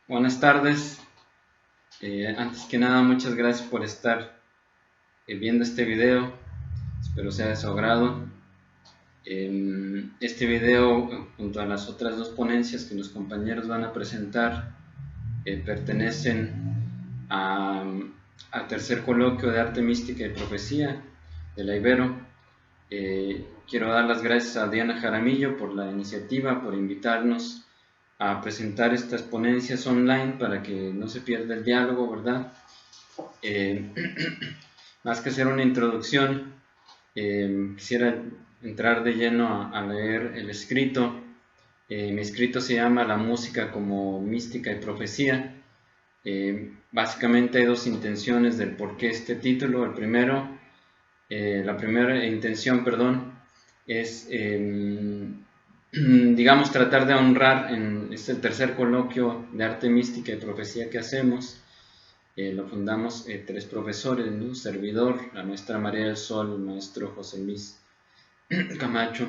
Buenas tardes. Antes que nada, muchas gracias por estar viendo este video. Espero sea de su agrado. Este video, junto a las otras dos ponencias que los compañeros van a presentar, pertenecen al tercer coloquio de Arte Mística y Profecía de la Ibero. Quiero dar las gracias a Diana Jaramillo por la iniciativa, por invitarnos a presentar estas ponencias online para que no se pierda el diálogo, ¿verdad? Más que hacer una introducción, quisiera entrar de lleno a leer el escrito. Mi escrito se llama La música como mística y profecía. Básicamente hay dos intenciones del por qué este título. La primera intención, es digamos, tratar de honrar en este tercer coloquio de arte mística y profecía que hacemos. Lo fundamos tres profesores, ¿no? Servidor, la maestra María del Sol, el maestro José Luis Camacho.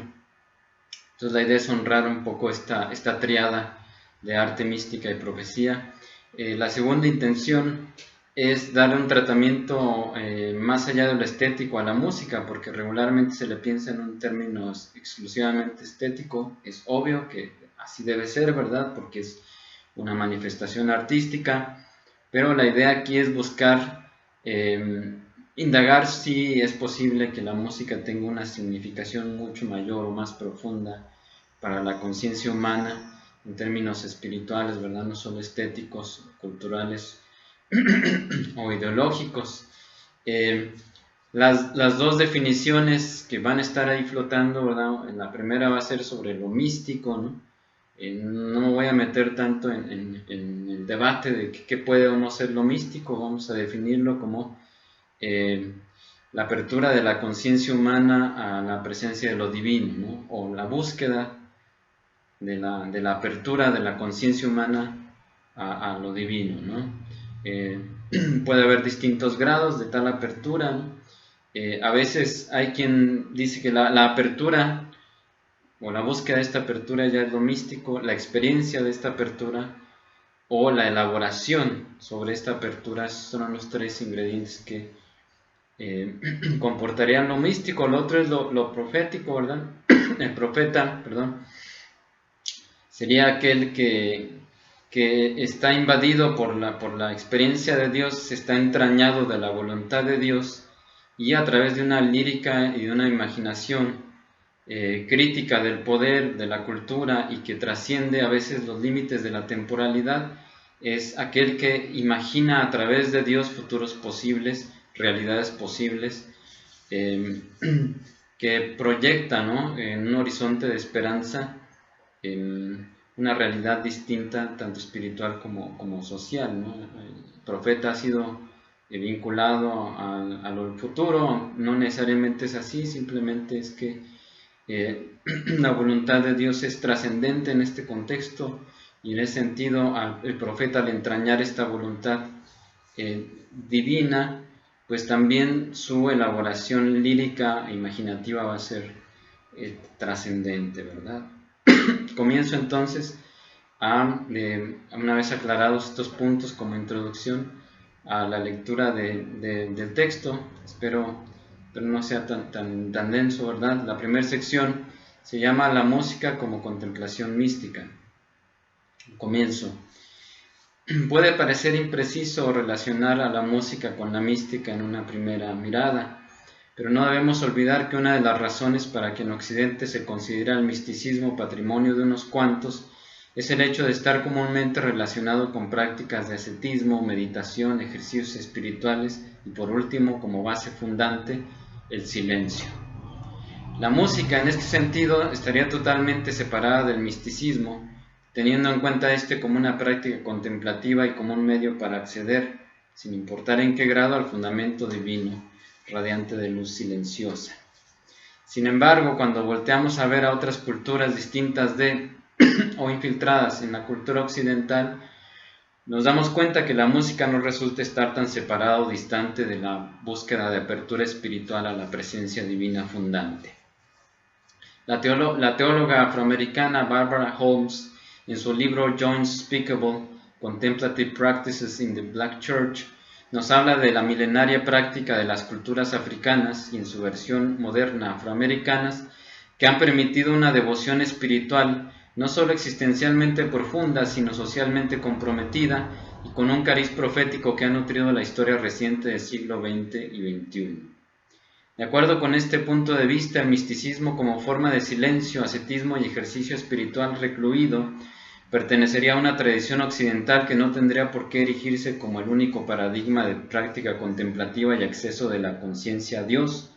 Entonces la idea es honrar un poco esta triada de arte mística y profecía. La segunda intención es darle un tratamiento más allá de lo estético a la música, porque regularmente se le piensa en un término exclusivamente estético. Es obvio que así debe ser, ¿verdad? Porque es una manifestación artística, pero la idea aquí es buscar indagar si es posible que la música tenga una significación mucho mayor o más profunda para la conciencia humana en términos espirituales, ¿verdad? No solo estéticos, culturales o ideológicos. Las dos definiciones que van a estar ahí flotando, ¿verdad? La primera va a ser sobre lo místico, ¿no? No me voy a meter tanto en el debate de qué puede o no ser lo místico. Vamos a definirlo como la apertura de la conciencia humana a la presencia de lo divino, ¿no? O la búsqueda de la apertura de la conciencia humana a lo divino, ¿no? Puede haber distintos grados de tal apertura, ¿no? A veces hay quien dice que la apertura o la búsqueda de esta apertura ya es lo místico, la experiencia de esta apertura o la elaboración sobre esta apertura son los tres ingredientes que comportarían lo místico. Lo otro es lo profético, ¿verdad? El profeta, sería aquel que está invadido por la experiencia de Dios, está entrañado de la voluntad de Dios, y a través de una lírica y de una imaginación crítica del poder, de la cultura, y que trasciende a veces los límites de la temporalidad, es aquel que imagina a través de Dios futuros posibles, realidades posibles, que proyecta, ¿no?, en un horizonte de esperanza, una realidad distinta, tanto espiritual como social, ¿no? El profeta ha sido vinculado a lo futuro. No necesariamente es así, simplemente es que la voluntad de Dios es trascendente en este contexto, y en ese sentido el profeta, al entrañar esta voluntad divina, pues también su elaboración lírica e imaginativa va a ser trascendente, ¿verdad? Comienzo entonces una vez aclarados estos puntos como introducción a la lectura del texto. Espero no sea tan denso, ¿verdad? La primera sección se llama La música como contemplación mística. Comienzo. Puede parecer impreciso relacionar a la música con la mística en una primera mirada, pero no debemos olvidar que una de las razones para que en Occidente se considera el misticismo patrimonio de unos cuantos es el hecho de estar comúnmente relacionado con prácticas de ascetismo, meditación, ejercicios espirituales y, por último, como base fundante, el silencio. La música, en este sentido, estaría totalmente separada del misticismo, teniendo en cuenta este como una práctica contemplativa y como un medio para acceder, sin importar en qué grado, al fundamento divino, radiante de luz silenciosa. Sin embargo, cuando volteamos a ver a otras culturas distintas de o infiltradas en la cultura occidental, nos damos cuenta que la música no resulta estar tan separada o distante de la búsqueda de apertura espiritual a la presencia divina fundante. La teóloga afroamericana Barbara Holmes, en su libro Joy Unspeakable, Contemplative Practices in the Black Church, nos habla de la milenaria práctica de las culturas africanas y en su versión moderna afroamericanas, que han permitido una devoción espiritual no solo existencialmente profunda, sino socialmente comprometida y con un cariz profético que ha nutrido la historia reciente del siglo XX y XXI. De acuerdo con este punto de vista, el misticismo como forma de silencio, ascetismo y ejercicio espiritual recluido pertenecería a una tradición occidental que no tendría por qué erigirse como el único paradigma de práctica contemplativa y acceso de la conciencia a Dios.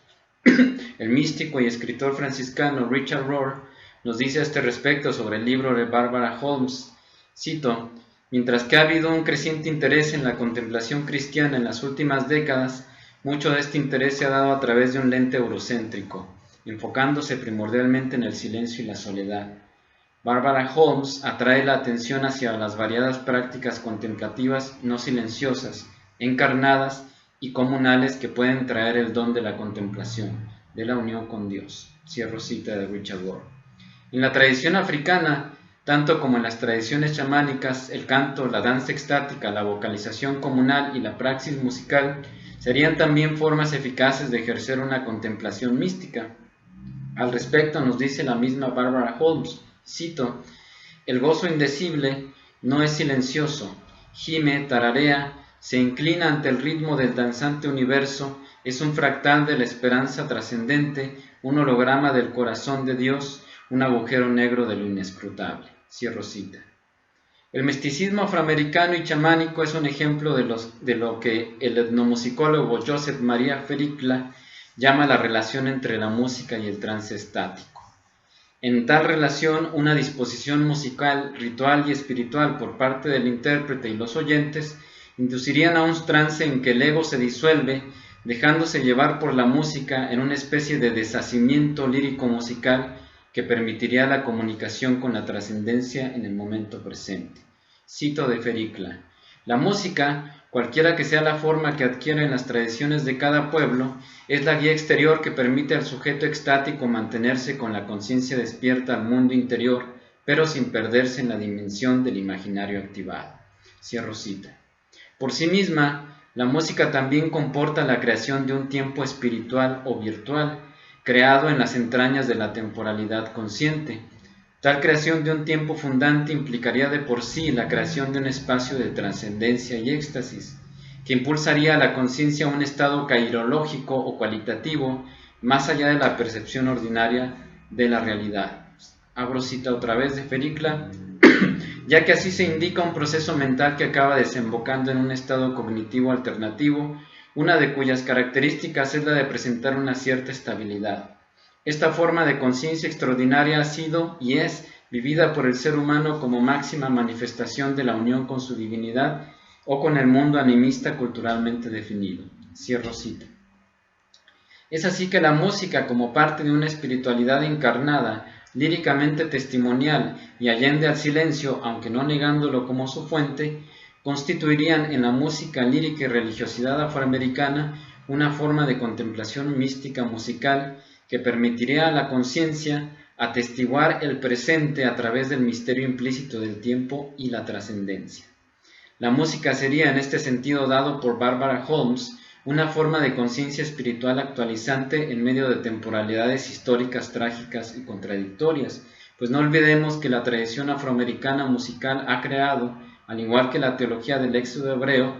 El místico y escritor franciscano Richard Rohr nos dice a este respecto sobre el libro de Barbara Holmes, cito: «Mientras que ha habido un creciente interés en la contemplación cristiana en las últimas décadas, mucho de este interés se ha dado a través de un lente eurocéntrico, enfocándose primordialmente en el silencio y la soledad. Barbara Holmes atrae la atención hacia las variadas prácticas contemplativas no silenciosas, encarnadas y comunales que pueden traer el don de la contemplación, de la unión con Dios». Cierro cita de Richard Rohr. En la tradición africana, tanto como en las tradiciones chamánicas, el canto, la danza extática, la vocalización comunal y la praxis musical serían también formas eficaces de ejercer una contemplación mística. Al respecto nos dice la misma Barbara Holmes, cito: «El gozo indecible no es silencioso, gime, tararea, se inclina ante el ritmo del danzante universo, es un fractal de la esperanza trascendente, un holograma del corazón de Dios, un agujero negro de lo inescrutable». Cierro cita. El misticismo afroamericano y chamánico es un ejemplo de lo que el etnomusicólogo Joseph Maria Ferikla llama la relación entre la música y el trance estático. En tal relación, una disposición musical, ritual y espiritual por parte del intérprete y los oyentes inducirían a un trance en que el ego se disuelve, dejándose llevar por la música en una especie de deshacimiento lírico-musical que permitiría la comunicación con la trascendencia en el momento presente. Cito de Ferikla: «La música, cualquiera que sea la forma que adquiera en las tradiciones de cada pueblo, es la guía exterior que permite al sujeto extático mantenerse con la conciencia despierta al mundo interior, pero sin perderse en la dimensión del imaginario activado». Cierro cita. Por sí misma, la música también comporta la creación de un tiempo espiritual o virtual, creado en las entrañas de la temporalidad consciente. Tal creación de un tiempo fundante implicaría de por sí la creación de un espacio de trascendencia y éxtasis, que impulsaría a la conciencia a un estado cairológico o cualitativo, más allá de la percepción ordinaria de la realidad. Abro cita otra vez de Ferikla: «Ya que así se indica un proceso mental que acaba desembocando en un estado cognitivo alternativo, una de cuyas características es la de presentar una cierta estabilidad. Esta forma de conciencia extraordinaria ha sido y es vivida por el ser humano como máxima manifestación de la unión con su divinidad o con el mundo animista culturalmente definido». Cierro cita. Es así que la música, como parte de una espiritualidad encarnada, líricamente testimonial y allende al silencio, aunque no negándolo como su fuente, constituirían en la música lírica y religiosidad afroamericana una forma de contemplación mística musical que permitiría a la conciencia atestiguar el presente a través del misterio implícito del tiempo y la trascendencia. La música sería, en este sentido dado por Barbara Holmes, una forma de conciencia espiritual actualizante en medio de temporalidades históricas trágicas y contradictorias, pues no olvidemos que la tradición afroamericana musical ha creado, al igual que la teología del éxodo hebreo,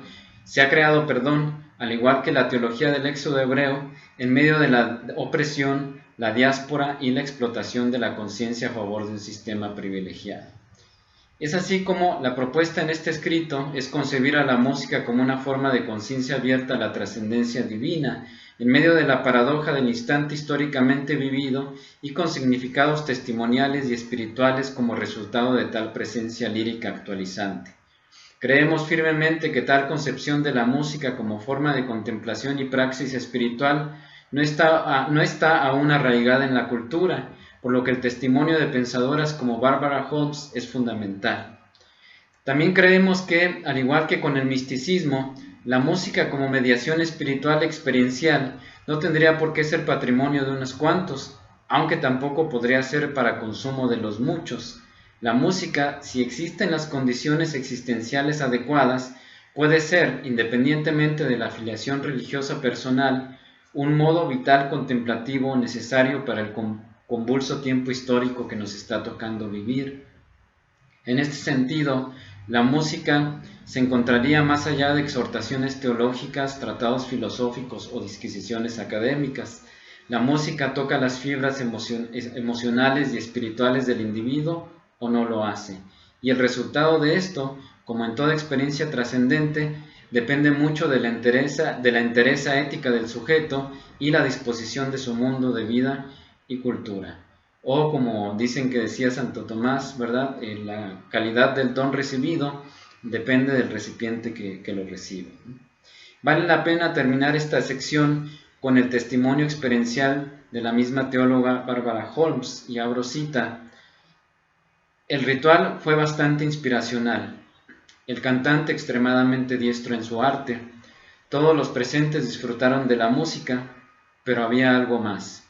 al igual que la teología del éxodo hebreo, en medio de la opresión, la diáspora y la explotación de la conciencia a favor de un sistema privilegiado. Es así como la propuesta en este escrito es concebir a la música como una forma de conciencia abierta a la trascendencia divina, en medio de la paradoja del instante históricamente vivido y con significados testimoniales y espirituales como resultado de tal presencia lírica actualizante. Creemos firmemente que tal concepción de la música como forma de contemplación y praxis espiritual no está aún arraigada en la cultura, por lo que el testimonio de pensadoras como Barbara Holmes es fundamental. También creemos que, al igual que con el misticismo, la música como mediación espiritual experiencial no tendría por qué ser patrimonio de unos cuantos, aunque tampoco podría ser para consumo de los muchos. La música, si existen las condiciones existenciales adecuadas, puede ser, independientemente de la afiliación religiosa personal, un modo vital contemplativo necesario para el convulso tiempo histórico que nos está tocando vivir. En este sentido, la música se encontraría más allá de exhortaciones teológicas, tratados filosóficos o disquisiciones académicas. La música toca las fibras emocionales y espirituales del individuo o no lo hace. Y el resultado de esto, como en toda experiencia trascendente, depende mucho de la entereza ética del sujeto y la disposición de su mundo de vida y cultura. O como dicen que decía Santo Tomás, ¿verdad? La calidad del don recibido depende del recipiente que lo recibe. Vale la pena terminar esta sección con el testimonio experiencial de la misma teóloga Barbara Holmes, y abro cita: el ritual fue bastante inspiracional, el cantante extremadamente diestro en su arte, todos los presentes disfrutaron de la música, pero había algo más.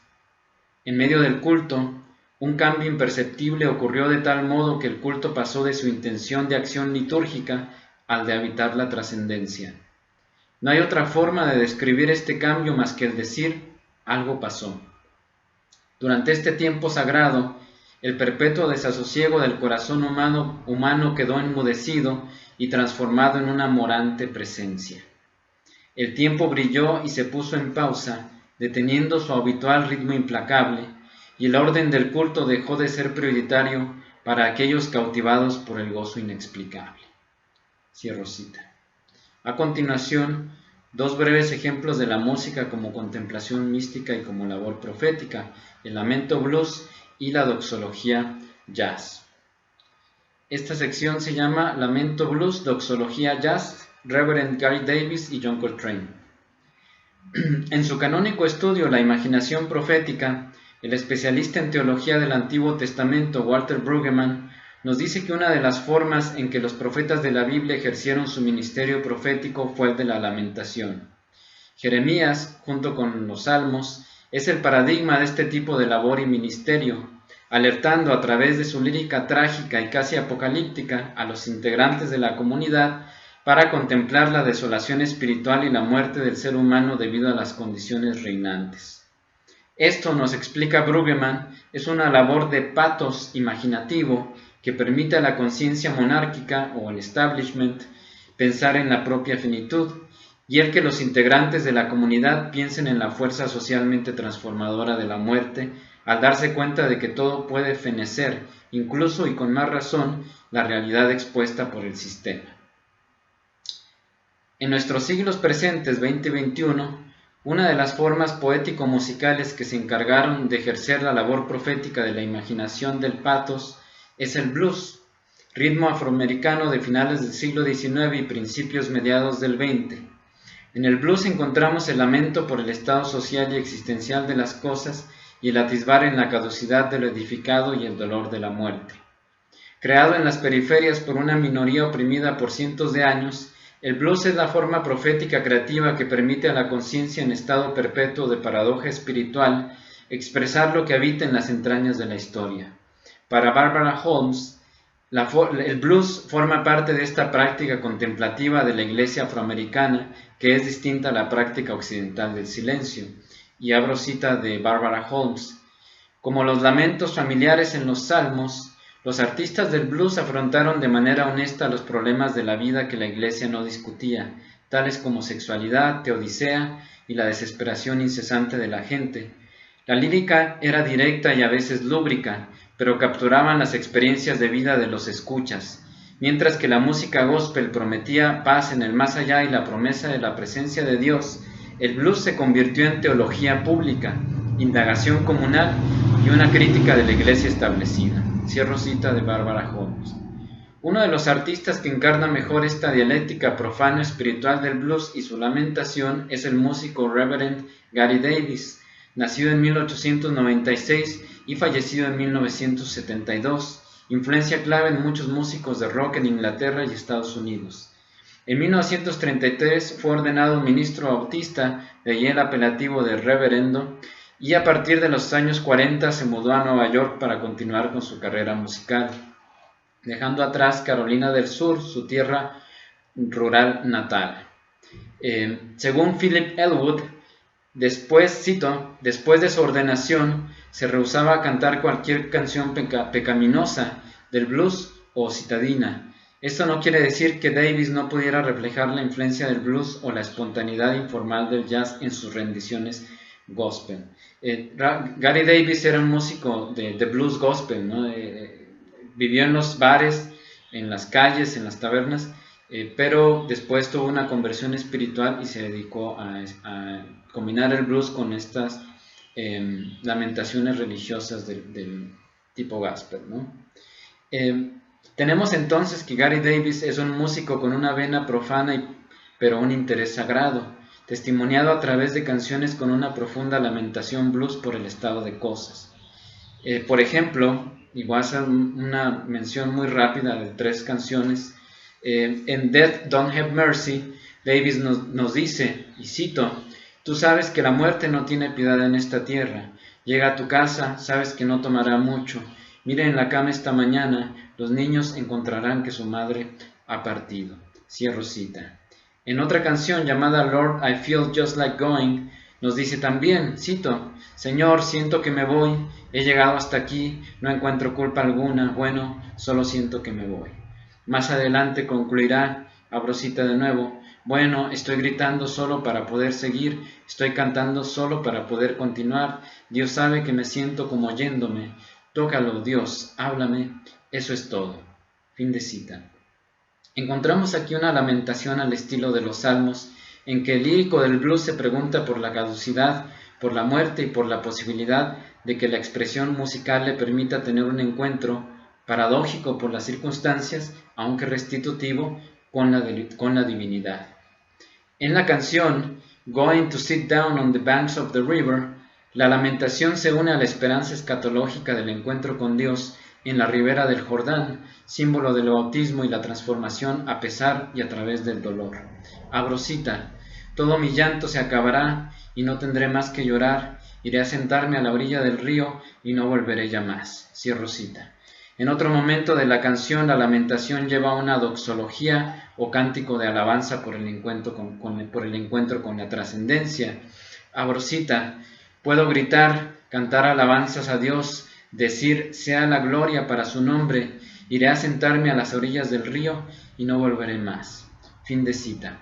En medio del culto, un cambio imperceptible ocurrió de tal modo que el culto pasó de su intención de acción litúrgica al de habitar la trascendencia. No hay otra forma de describir este cambio más que el decir: algo pasó. Durante este tiempo sagrado, el perpetuo desasosiego del corazón humano quedó enmudecido y transformado en una morante presencia. El tiempo brilló y se puso en pausa, deteniendo su habitual ritmo implacable, y el orden del culto dejó de ser prioritario para aquellos cautivados por el gozo inexplicable. Cierro cita. A continuación, dos breves ejemplos de la música como contemplación mística y como labor profética: el lamento blues y la doxología jazz. Esta sección se llama Lamento blues, doxología jazz, Reverend Gary Davis y John Coltrane. En su canónico estudio La imaginación profética, el especialista en teología del Antiguo Testamento, Walter Brueggemann, nos dice que una de las formas en que los profetas de la Biblia ejercieron su ministerio profético fue el de la lamentación. Jeremías, junto con los Salmos, es el paradigma de este tipo de labor y ministerio, alertando a través de su lírica trágica y casi apocalíptica a los integrantes de la comunidad para contemplar la desolación espiritual y la muerte del ser humano debido a las condiciones reinantes. Esto, nos explica Brueggemann, es una labor de patos imaginativo que permite a la conciencia monárquica o el establishment pensar en la propia finitud, y el que los integrantes de la comunidad piensen en la fuerza socialmente transformadora de la muerte, al darse cuenta de que todo puede fenecer, incluso y con más razón, la realidad expuesta por el sistema. En nuestros siglos presentes, 20 y 21, una de las formas poético-musicales que se encargaron de ejercer la labor profética de la imaginación del pathos es el blues, ritmo afroamericano de finales del siglo XIX y principios mediados del XX. En el blues encontramos el lamento por el estado social y existencial de las cosas y el atisbar en la caducidad de lo edificado y el dolor de la muerte. Creado en las periferias por una minoría oprimida por cientos de años, el blues es la forma profética creativa que permite a la conciencia en estado perpetuo de paradoja espiritual expresar lo que habita en las entrañas de la historia. Para Barbara Holmes, el blues forma parte de esta práctica contemplativa de la iglesia afroamericana que es distinta a la práctica occidental del silencio. Y abro cita de Barbara Holmes: como los lamentos familiares en los salmos, los artistas del blues afrontaron de manera honesta los problemas de la vida que la iglesia no discutía, tales como sexualidad, teodicea y la desesperación incesante de la gente. La lírica era directa y a veces lúbrica, pero capturaban las experiencias de vida de los escuchas, mientras que la música gospel prometía paz en el más allá y la promesa de la presencia de Dios. El blues se convirtió en teología pública, indagación comunal y una crítica de la iglesia establecida. Cierro cita de Barbara Holmes. Uno de los artistas que encarna mejor esta dialéctica profano-espiritual del blues y su lamentación es el músico Reverend Gary Davis, nacido en 1896 y fallecido en 1972, influencia clave en muchos músicos de rock en Inglaterra y Estados Unidos. En 1933 fue ordenado ministro bautista, de ahí el apelativo de reverendo, y a partir de los años 40 se mudó a Nueva York para continuar con su carrera musical. dejando atrás Carolina del Sur, su tierra rural natal. Según Philip Elwood, cito, después de su ordenación, se rehusaba a cantar cualquier canción pecaminosa del blues o citadina. Esto no quiere decir que Davis no pudiera reflejar la influencia del blues o la espontaneidad informal del jazz en sus rendiciones gospel. Gary Davis era un músico de blues gospel, ¿no? Vivió en los bares, en las calles, en las tabernas, pero después tuvo una conversión espiritual y se dedicó a combinar el blues con estas lamentaciones religiosas del tipo gospel, ¿no? Tenemos entonces que Gary Davis es un músico con una vena profana pero un interés sagrado, testimoniado a través de canciones con una profunda lamentación blues por el estado de cosas. Por ejemplo, y voy a hacer una mención muy rápida de 3 canciones. En Death Don't Have Mercy, Davis nos dice, y cito, tú sabes que la muerte no tiene piedad en esta tierra. Llega a tu casa, sabes que no tomará mucho. Mira en la cama esta mañana, los niños encontrarán que su madre ha partido. Cierro cita. En otra canción llamada Lord, I Feel Just Like Going, nos dice también, cito, Señor, siento que me voy, he llegado hasta aquí, no encuentro culpa alguna, bueno, solo siento que me voy. Más adelante concluirá, abro cita de nuevo, bueno, estoy gritando solo para poder seguir, estoy cantando solo para poder continuar, Dios sabe que me siento como oyéndome, tócalo, Dios, háblame, eso es todo. Fin de cita. Encontramos aquí una lamentación al estilo de los Salmos, en que el lírico del blues se pregunta por la caducidad, por la muerte y por la posibilidad de que la expresión musical le permita tener un encuentro paradójico por las circunstancias, aunque restitutivo, con la divinidad. En la canción Going to Sit Down on the Banks of the River, la lamentación se une a la esperanza escatológica del encuentro con Dios en la ribera del Jordán, símbolo del bautismo y la transformación a pesar y a través del dolor. Abro cita, todo mi llanto se acabará y no tendré más que llorar, iré a sentarme a la orilla del río y no volveré ya más. Cierro cita. En otro momento de la canción, la lamentación lleva una doxología o cántico de alabanza por el encuentro con la trascendencia. Abro cita, puedo gritar, cantar alabanzas a Dios, decir sea la gloria para su nombre, iré a sentarme a las orillas del río y no volveré más. Fin de cita.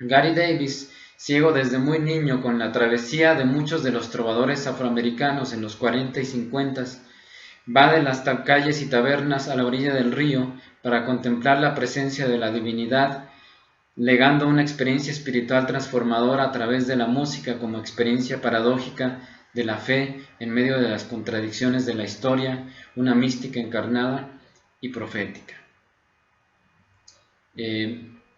Gary Davis, ciego desde muy niño con la travesía de muchos de los trovadores afroamericanos en los 40 y 50, va de las calles y tabernas a la orilla del río para contemplar la presencia de la divinidad, legando una experiencia espiritual transformadora a través de la música como experiencia paradójica de la fe en medio de las contradicciones de la historia, una mística encarnada y profética.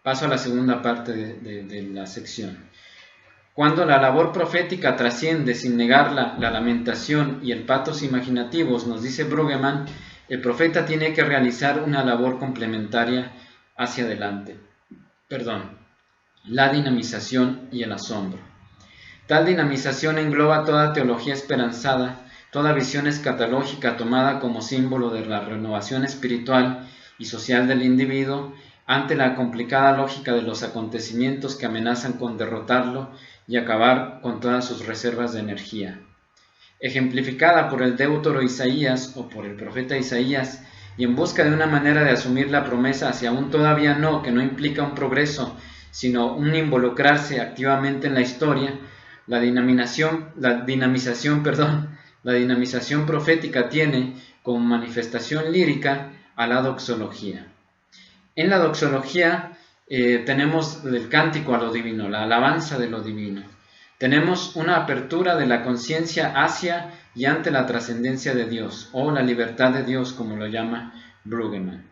Paso a la segunda parte de la sección. Cuando la labor profética trasciende sin negarla la lamentación y el patos imaginativos, nos dice Brueggemann, el profeta tiene que realizar una labor complementaria hacia adelante. La dinamización y el asombro. Tal dinamización engloba toda teología esperanzada, toda visión escatológica tomada como símbolo de la renovación espiritual y social del individuo ante la complicada lógica de los acontecimientos que amenazan con derrotarlo y acabar con todas sus reservas de energía. Ejemplificada por el deutero Isaías o por el profeta Isaías, y en busca de una manera de asumir la promesa hacia un todavía no, que no implica un progreso, sino un involucrarse activamente en la historia, la dinamización profética tiene como manifestación lírica a la doxología. En la doxología tenemos el cántico a lo divino, la alabanza de lo divino. Tenemos una apertura de la conciencia hacia y ante la trascendencia de Dios, o la libertad de Dios, como lo llama Brueggemann.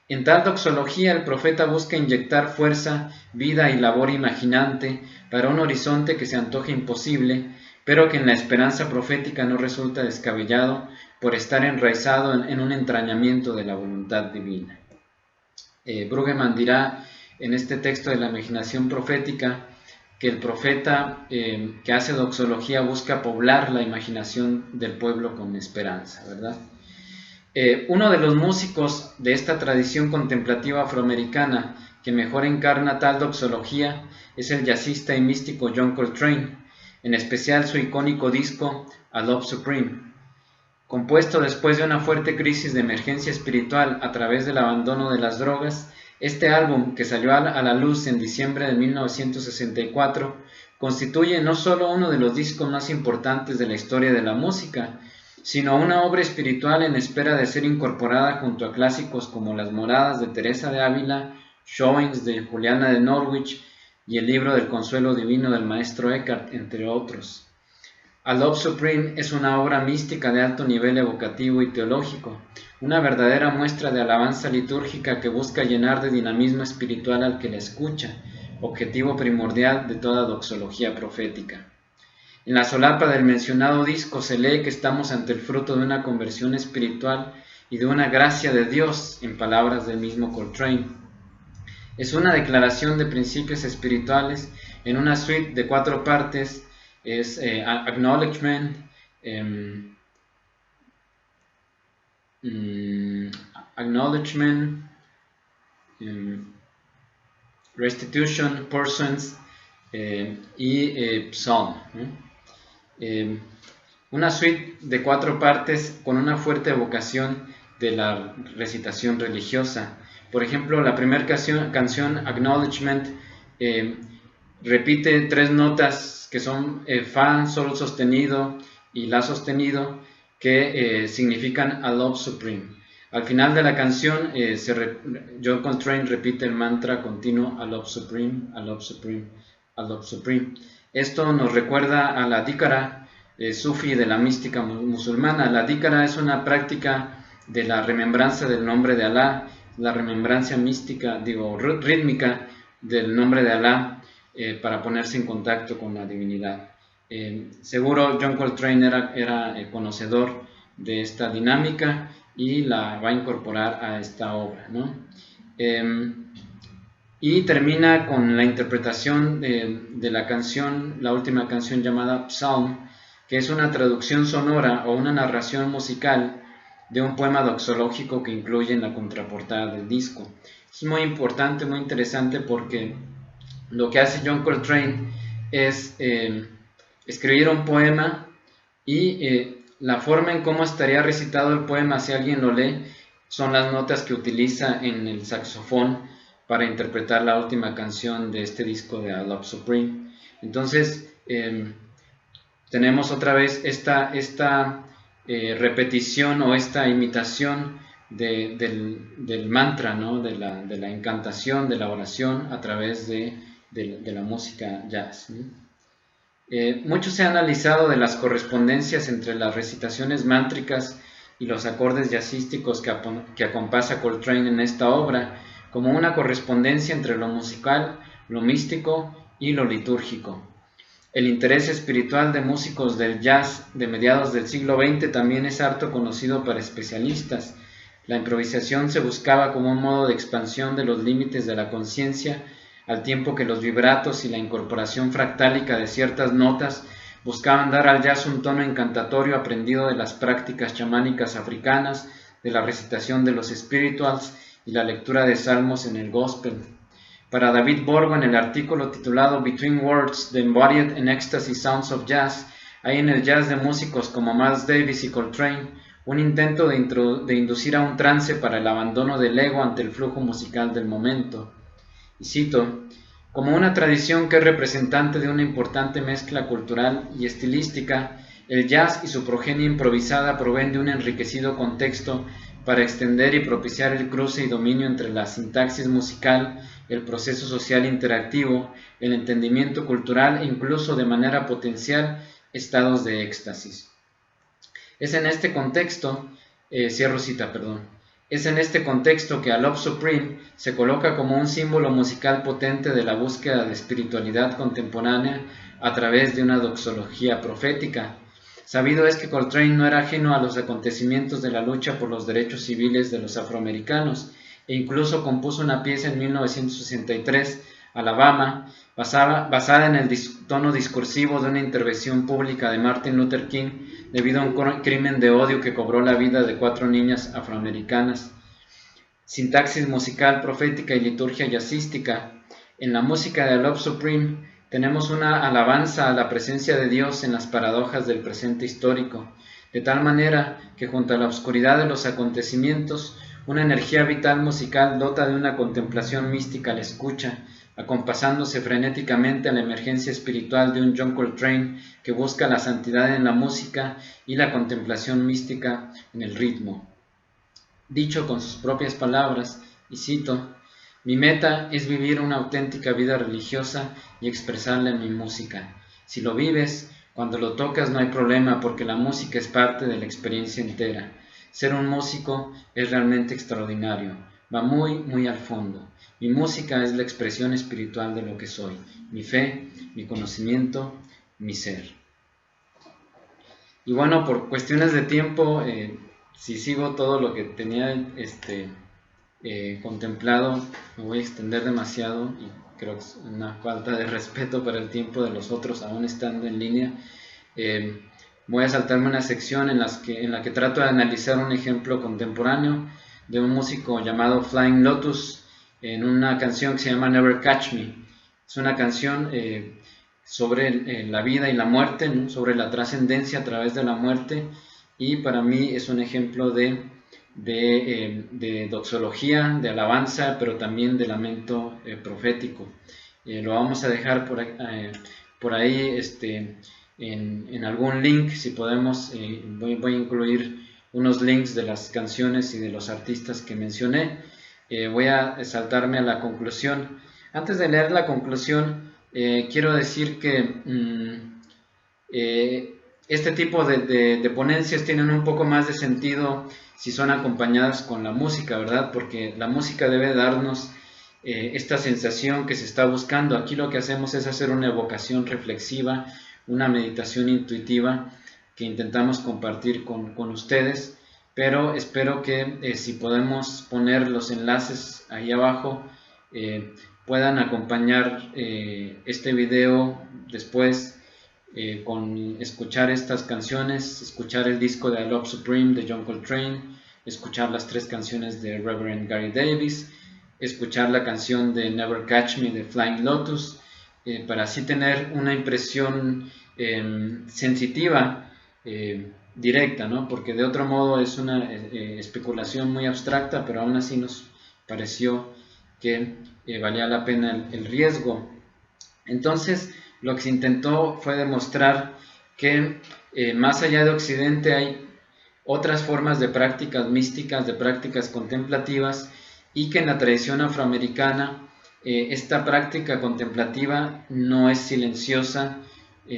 En tal doxología, el profeta busca inyectar fuerza, vida y labor imaginante para un horizonte que se antoja imposible, pero que en la esperanza profética no resulta descabellado por estar enraizado en un entrañamiento de la voluntad divina. Brueggemann dirá en este texto de la imaginación profética que el profeta que hace doxología busca poblar la imaginación del pueblo con esperanza, ¿verdad? Uno de los músicos de esta tradición contemplativa afroamericana que mejor encarna tal doxología es el jazzista y místico John Coltrane, en especial su icónico disco A Love Supreme. Compuesto después de una fuerte crisis de emergencia espiritual a través del abandono de las drogas, este álbum, que salió a la luz en diciembre de 1964, constituye no solo uno de los discos más importantes de la historia de la música, sino una obra espiritual en espera de ser incorporada junto a clásicos como Las Moradas de Teresa de Ávila, Showings de Juliana de Norwich y el libro del Consuelo Divino del maestro Eckhart, entre otros. A Love Supreme es una obra mística de alto nivel evocativo y teológico, una verdadera muestra de alabanza litúrgica que busca llenar de dinamismo espiritual al que la escucha, objetivo primordial de toda doxología profética. En la solapa del mencionado disco se lee que estamos ante el fruto de una conversión espiritual y de una gracia de Dios, en palabras del mismo Coltrane. Es una declaración de principios espirituales en una suite de 4 partes. Es Acknowledgement, Restitution, Persons y Psalm. Una suite de 4 partes con una fuerte evocación de la recitación religiosa. Por ejemplo, la primera canción Acknowledgement, repite 3 notas que son Fa, Sol sostenido y La sostenido, que significan A Love Supreme. Al final de la canción, John Coltrane repite el mantra continuo A Love Supreme, A Love Supreme, A Love Supreme. Esto nos recuerda a la díkara sufi de la mística musulmana. La díkara es una práctica de la remembranza del nombre de Alá, la remembranza mística, rítmica del nombre de Alá, para ponerse en contacto con la divinidad. Seguro John Coltrane era conocedor de esta dinámica y la va a incorporar a esta obra, ¿no? Y termina con la interpretación de la canción, la última canción llamada Psalm, que es una traducción sonora o una narración musical de un poema doxológico que incluye en la contraportada del disco. Es muy importante, muy interesante, porque lo que hace John Coltrane es escribir un poema y la forma en cómo estaría recitado el poema, si alguien lo lee, son las notas que utiliza en el saxofón para interpretar la última canción de este disco de A Love Supreme. Entonces tenemos otra vez esta repetición o esta imitación del mantra, ¿no? de la incantación, de la oración a través de la música jazz, ¿no? Mucho se ha analizado de las correspondencias entre las recitaciones mántricas y los acordes jazzísticos que acompasa Coltrane en esta obra, como una correspondencia entre lo musical, lo místico y lo litúrgico. El interés espiritual de músicos del jazz de mediados del siglo XX también es harto conocido para especialistas. La improvisación se buscaba como un modo de expansión de los límites de la conciencia, al tiempo que los vibratos y la incorporación fractálica de ciertas notas buscaban dar al jazz un tono encantatorio aprendido de las prácticas chamánicas africanas, de la recitación de los spirituals y la lectura de salmos en el gospel. Para David Borgo, en el artículo titulado Between Words, The Embodied and Ecstasy Sounds of Jazz, hay en el jazz de músicos como Miles Davis y Coltrane un intento de inducir a un trance para el abandono del ego ante el flujo musical del momento. Y cito: como una tradición que es representante de una importante mezcla cultural y estilística, el jazz y su progenie improvisada proveen de un enriquecido contexto para extender y propiciar el cruce y dominio entre la sintaxis musical, el proceso social interactivo, el entendimiento cultural e incluso, de manera potencial, estados de éxtasis. Es en este contexto, es en este contexto que A Love Supreme se coloca como un símbolo musical potente de la búsqueda de espiritualidad contemporánea a través de una doxología profética. Sabido es que Coltrane no era ajeno a los acontecimientos de la lucha por los derechos civiles de los afroamericanos, e incluso compuso una pieza en 1963, Alabama, basada en el tono discursivo de una intervención pública de Martin Luther King debido a un crimen de odio que cobró la vida de 4 niñas afroamericanas. Sintaxis musical, profética y liturgia jazzística. En la música de Love Supreme tenemos una alabanza a la presencia de Dios en las paradojas del presente histórico, de tal manera que junto a la oscuridad de los acontecimientos, una energía vital musical dota de una contemplación mística a la escucha, acompasándose frenéticamente a la emergencia espiritual de un John Coltrane que busca la santidad en la música y la contemplación mística en el ritmo. Dicho con sus propias palabras, y cito: mi meta es vivir una auténtica vida religiosa y expresarla en mi música. Si lo vives, cuando lo tocas no hay problema porque la música es parte de la experiencia entera. Ser un músico es realmente extraordinario, va muy, muy al fondo. Mi música es la expresión espiritual de lo que soy, mi fe, mi conocimiento, mi ser. Y bueno, por cuestiones de tiempo, si sigo todo lo que tenía contemplado, me voy a extender demasiado y creo que es una falta de respeto para el tiempo de los otros, aún estando en línea. Voy a saltarme una sección en la que trato de analizar un ejemplo contemporáneo de un músico llamado Flying Lotus en una canción que se llama Never Catch Me. Es una canción sobre la vida y la muerte, ¿no? Sobre la trascendencia a través de la muerte, y para mí es un ejemplo de doxología, de alabanza, pero también de lamento profético. Lo vamos a dejar por ahí en algún link, si podemos. Voy a incluir unos links de las canciones y de los artistas que mencioné. Voy a saltarme a la conclusión. Antes de leer la conclusión, quiero decir que este tipo de ponencias tienen un poco más de sentido si son acompañadas con la música, ¿verdad? Porque la música debe darnos esta sensación que se está buscando. Aquí lo que hacemos es hacer una evocación reflexiva, una meditación intuitiva que intentamos compartir con ustedes, pero espero que si podemos poner los enlaces ahí abajo, puedan acompañar este video después con escuchar estas canciones, escuchar el disco de Love Supreme de John Coltrane, escuchar las 3 canciones de Reverend Gary Davis, escuchar la canción de Never Catch Me de Flying Lotus, para así tener una impresión sensitiva, directa, ¿no? Porque de otro modo es una especulación muy abstracta, pero aún así nos pareció que valía la pena el riesgo. Entonces, lo que se intentó fue demostrar que más allá de Occidente hay otras formas de prácticas místicas, de prácticas contemplativas, y que en la tradición afroamericana esta práctica contemplativa no es silenciosa,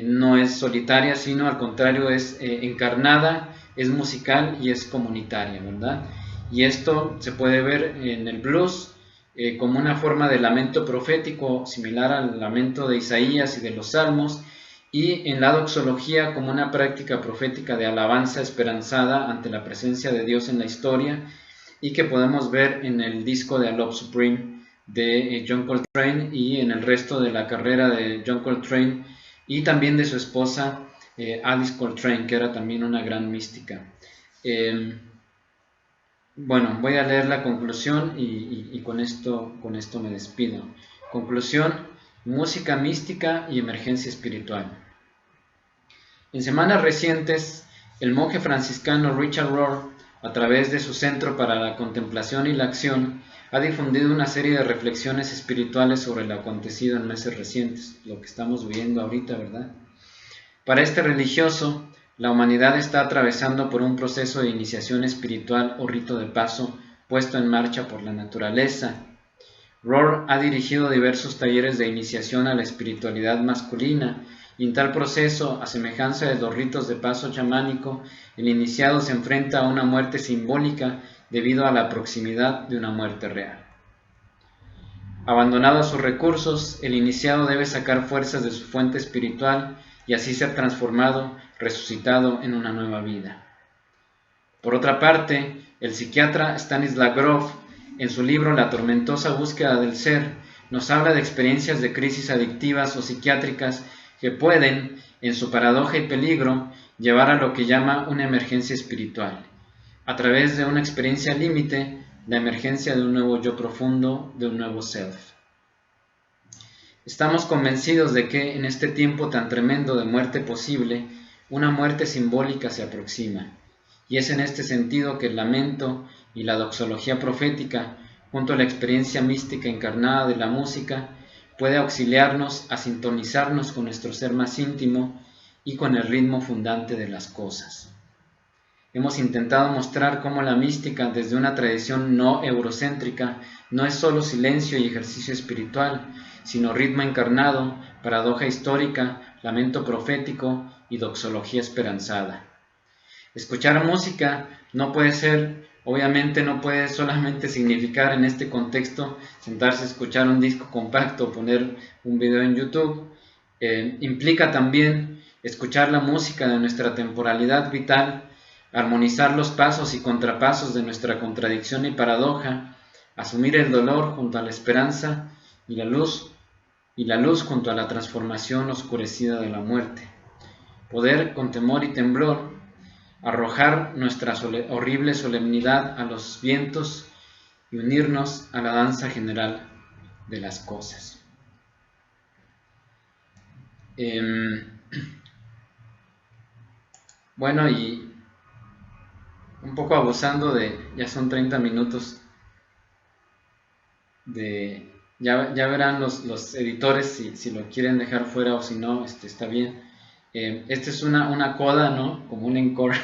no es solitaria, sino al contrario es encarnada, es musical y es comunitaria, ¿verdad? Y esto se puede ver en el blues, como una forma de lamento profético similar al lamento de Isaías y de los Salmos, y en la doxología como una práctica profética de alabanza esperanzada ante la presencia de Dios en la historia, y que podemos ver en el disco de A Love Supreme de John Coltrane y en el resto de la carrera de John Coltrane y también de su esposa Alice Coltrane, que era también una gran mística. Bueno, voy a leer la conclusión y con esto me despido. Conclusión: música mística y emergencia espiritual. En semanas recientes, el monje franciscano Richard Rohr, a través de su Centro para la Contemplación y la Acción, ha difundido una serie de reflexiones espirituales sobre lo acontecido en meses recientes, lo que estamos viviendo ahorita, ¿verdad? Para este religioso, la humanidad está atravesando por un proceso de iniciación espiritual o rito de paso puesto en marcha por la naturaleza. Rohr ha dirigido diversos talleres de iniciación a la espiritualidad masculina, y en tal proceso, a semejanza de los ritos de paso chamánico, el iniciado se enfrenta a una muerte simbólica debido a la proximidad de una muerte real. Abandonado a sus recursos, el iniciado debe sacar fuerzas de su fuente espiritual y así ser transformado, resucitado en una nueva vida. Por otra parte, el psiquiatra Stanislav Grof, en su libro La tormentosa búsqueda del ser, nos habla de experiencias de crisis adictivas o psiquiátricas que pueden, en su paradoja y peligro, llevar a lo que llama una emergencia espiritual. A través de una experiencia límite, la emergencia de un nuevo yo profundo, de un nuevo self. Estamos convencidos de que en este tiempo tan tremendo de muerte posible, una muerte simbólica se aproxima, y es en este sentido que el lamento y la doxología profética, junto a la experiencia mística encarnada de la música, puede auxiliarnos a sintonizarnos con nuestro ser más íntimo y con el ritmo fundante de las cosas. Hemos intentado mostrar cómo la mística, desde una tradición no eurocéntrica, no es solo silencio y ejercicio espiritual, sino ritmo encarnado, paradoja histórica, lamento profético y doxología esperanzada. Escuchar música no puede ser, obviamente no puede solamente significar en este contexto sentarse a escuchar un disco compacto o poner un video en YouTube. Implica también escuchar la música de nuestra temporalidad vital, armonizar los pasos y contrapasos de nuestra contradicción y paradoja, asumir el dolor junto a la esperanza y la luz junto a la transformación oscurecida de la muerte. Poder, con temor y temblor, arrojar nuestra horrible solemnidad a los vientos y unirnos a la danza general de las cosas. Bueno, y un poco abusando de, ya son 30 minutos de, ya verán los editores si lo quieren dejar fuera o si no, está bien. Esta es una coda, ¿no? Como un encore.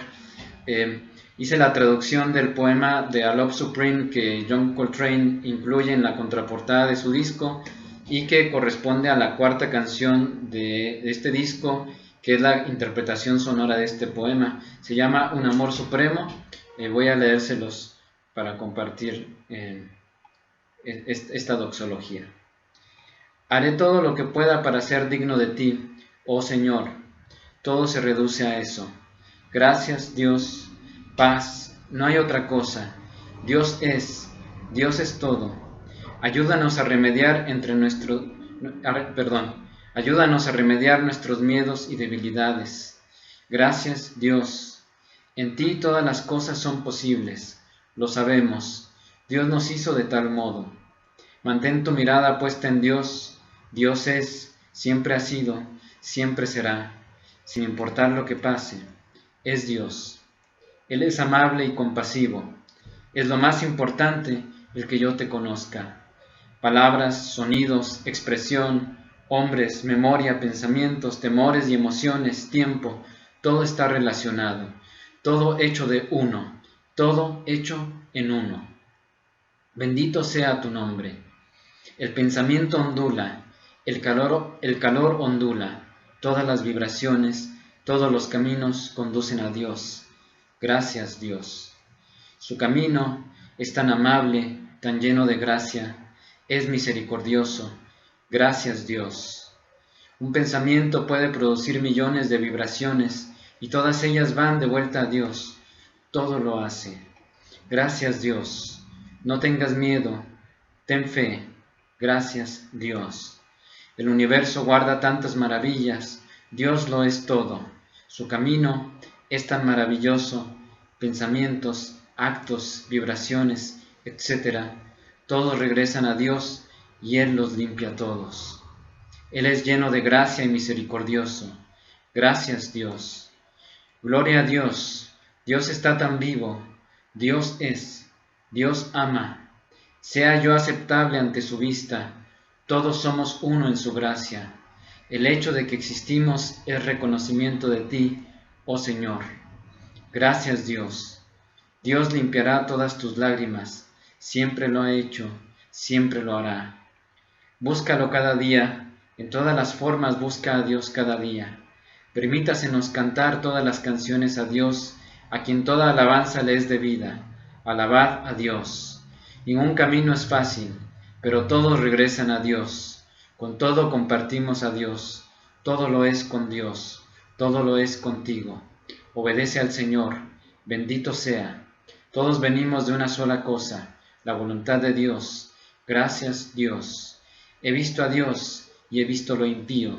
Hice la traducción del poema de A Love Supreme que John Coltrane incluye en la contraportada de su disco y que corresponde a la cuarta canción de este disco, que es la interpretación sonora de este poema. Se llama Un amor supremo. Voy a leérselos para compartir esta doxología. Haré todo lo que pueda para ser digno de ti, oh Señor. Todo se reduce a eso. Gracias, Dios. Paz. No hay otra cosa. Dios es todo. Ayúdanos a remediar Ayúdanos a remediar nuestros miedos y debilidades. Gracias, Dios. En ti todas las cosas son posibles. Lo sabemos. Dios nos hizo de tal modo. Mantén tu mirada puesta en Dios. Dios es, siempre ha sido, siempre será, sin importar lo que pase. Es Dios. Él es amable y compasivo. Es lo más importante el que yo te conozca. Palabras, sonidos, expresión, hombres, memoria, pensamientos, temores y emociones, tiempo, todo está relacionado, todo hecho de uno, todo hecho en uno. Bendito sea tu nombre. El pensamiento ondula, el calor ondula, todas las vibraciones, todos los caminos conducen a Dios. Gracias, Dios. Su camino es tan amable, tan lleno de gracia, es misericordioso. Gracias, Dios. Un pensamiento puede producir millones de vibraciones y todas ellas van de vuelta a Dios. Todo lo hace. Gracias, Dios. No tengas miedo. Ten fe. Gracias, Dios. El universo guarda tantas maravillas. Dios lo es todo. Su camino es tan maravilloso. Pensamientos, actos, vibraciones, etc. Todos regresan a Dios y Él los limpia a todos. Él es lleno de gracia y misericordioso. Gracias, Dios. Gloria a Dios. Dios está tan vivo. Dios es. Dios ama. Sea yo aceptable ante su vista. Todos somos uno en su gracia. El hecho de que existimos es reconocimiento de ti, oh Señor. Gracias, Dios. Dios limpiará todas tus lágrimas. Siempre lo ha hecho, siempre lo hará. Búscalo cada día, en todas las formas busca a Dios cada día. Permítasenos cantar todas las canciones a Dios, a quien toda alabanza le es debida. Alabad a Dios. Ningún camino es fácil, pero todos regresan a Dios. Con todo compartimos a Dios. Todo lo es con Dios, todo lo es contigo. Obedece al Señor, bendito sea. Todos venimos de una sola cosa, la voluntad de Dios. Gracias, Dios. He visto a Dios y he visto lo impío.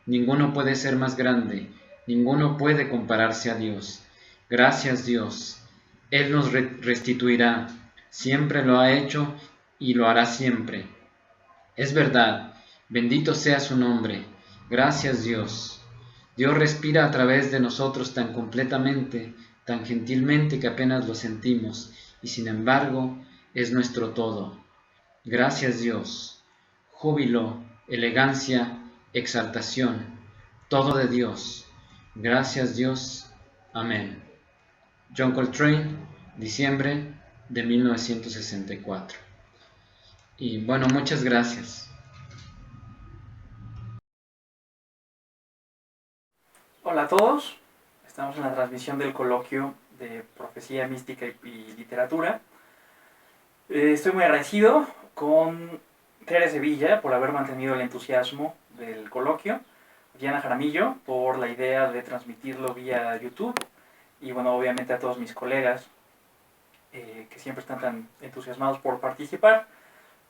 Ninguno puede ser más grande, ninguno puede compararse a Dios. Gracias Dios. Él nos restituirá. Siempre lo ha hecho y lo hará siempre. Es verdad. Bendito sea su nombre. Gracias Dios. Dios respira a través de nosotros tan completamente, tan gentilmente que apenas lo sentimos, y sin embargo es nuestro todo. Gracias Dios. Júbilo, elegancia, exaltación, todo de Dios. Gracias Dios. Amén. John Coltrane, diciembre de 1964. Y bueno, muchas gracias. Hola a todos, estamos en la transmisión del coloquio de Profecía Mística y Literatura. Estoy muy agradecido con Tere Sevilla por haber mantenido el entusiasmo del coloquio, Diana Jaramillo por la idea de transmitirlo vía YouTube y bueno, obviamente a todos mis colegas que siempre están tan entusiasmados por participar.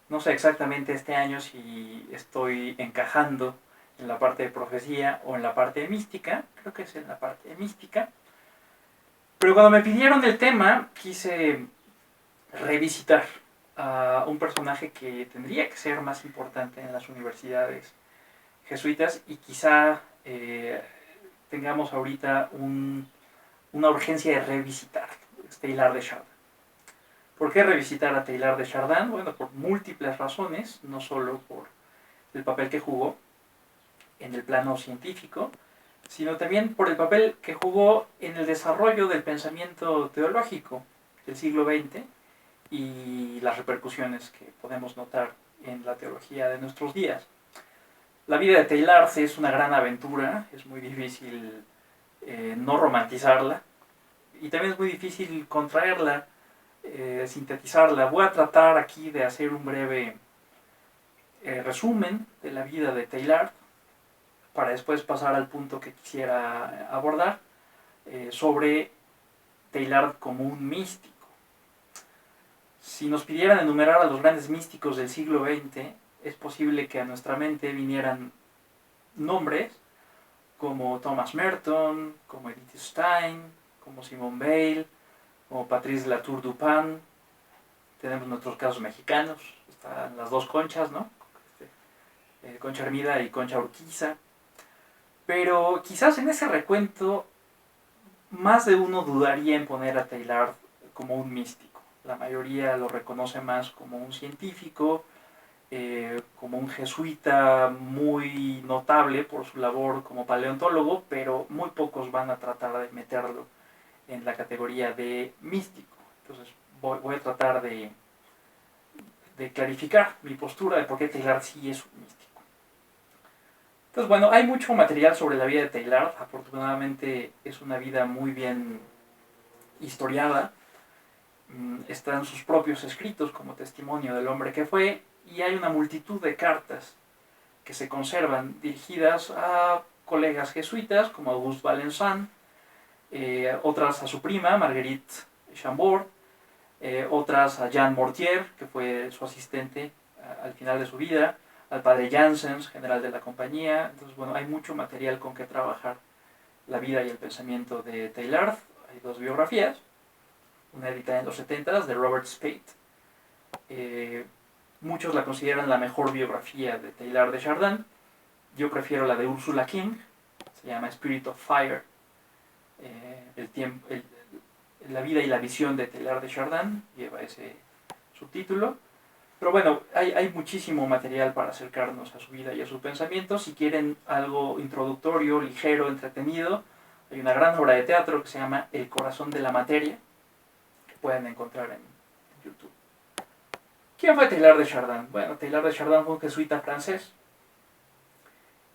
No sé exactamente este año si estoy encajando en la parte de profecía o en la parte de mística, creo que es en la parte de mística, pero cuando me pidieron el tema quise revisitar a un personaje que tendría que ser más importante en las universidades jesuitas y quizá tengamos ahorita una urgencia de revisitar, es Teilhard de Chardin. ¿Por qué revisitar a Teilhard de Chardin? Bueno, por múltiples razones, no solo por el papel que jugó en el plano científico, sino también por el papel que jugó en el desarrollo del pensamiento teológico del siglo XX y las repercusiones que podemos notar en la teología de nuestros días. La vida de Teilhard es una gran aventura, es muy difícil no romantizarla y también es muy difícil contraerla, sintetizarla. Voy a tratar aquí de hacer un breve resumen de la vida de Teilhard para después pasar al punto que quisiera abordar sobre Teilhard como un místico. Si nos pidieran enumerar a los grandes místicos del siglo XX, es posible que a nuestra mente vinieran nombres como Thomas Merton, como Edith Stein, como Simone Weil, como Patrice Latour-Dupin. Tenemos nuestros casos mexicanos, están las dos Conchas, ¿no? Concha Hermida y Concha Urquiza. Pero quizás en ese recuento más de uno dudaría en poner a Teilhard como un místico. La mayoría lo reconoce más como un científico, como un jesuita muy notable por su labor como paleontólogo, pero muy pocos van a tratar de meterlo en la categoría de místico. Entonces voy a tratar de clarificar mi postura de por qué Teilhard sí es un místico. Entonces, bueno, hay mucho material sobre la vida de Teilhard. Afortunadamente es una vida muy bien historiada. Están sus propios escritos como testimonio del hombre que fue, y hay una multitud de cartas que se conservan dirigidas a colegas jesuitas como Auguste Valençon, otras a su prima Marguerite Chambord, otras a Jean Mortier, que fue su asistente al final de su vida, al padre Janssens, general de la compañía. Entonces, bueno, hay mucho material con que trabajar la vida y el pensamiento de Teilhard. Hay dos biografías, una editada en los 70s de Robert Speight. Muchos la consideran la mejor biografía de Teilhard de Chardin. Yo prefiero la de Ursula King, se llama Spirit of Fire, la vida y la visión de Teilhard de Chardin, lleva ese subtítulo. Pero bueno, hay muchísimo material para acercarnos a su vida y a su pensamiento. Si quieren algo introductorio, ligero, entretenido, hay una gran obra de teatro que se llama El corazón de la materia, que pueden encontrar en YouTube. ¿Quién fue Teilhard de Chardin? Bueno, Teilhard de Chardin fue un jesuita francés,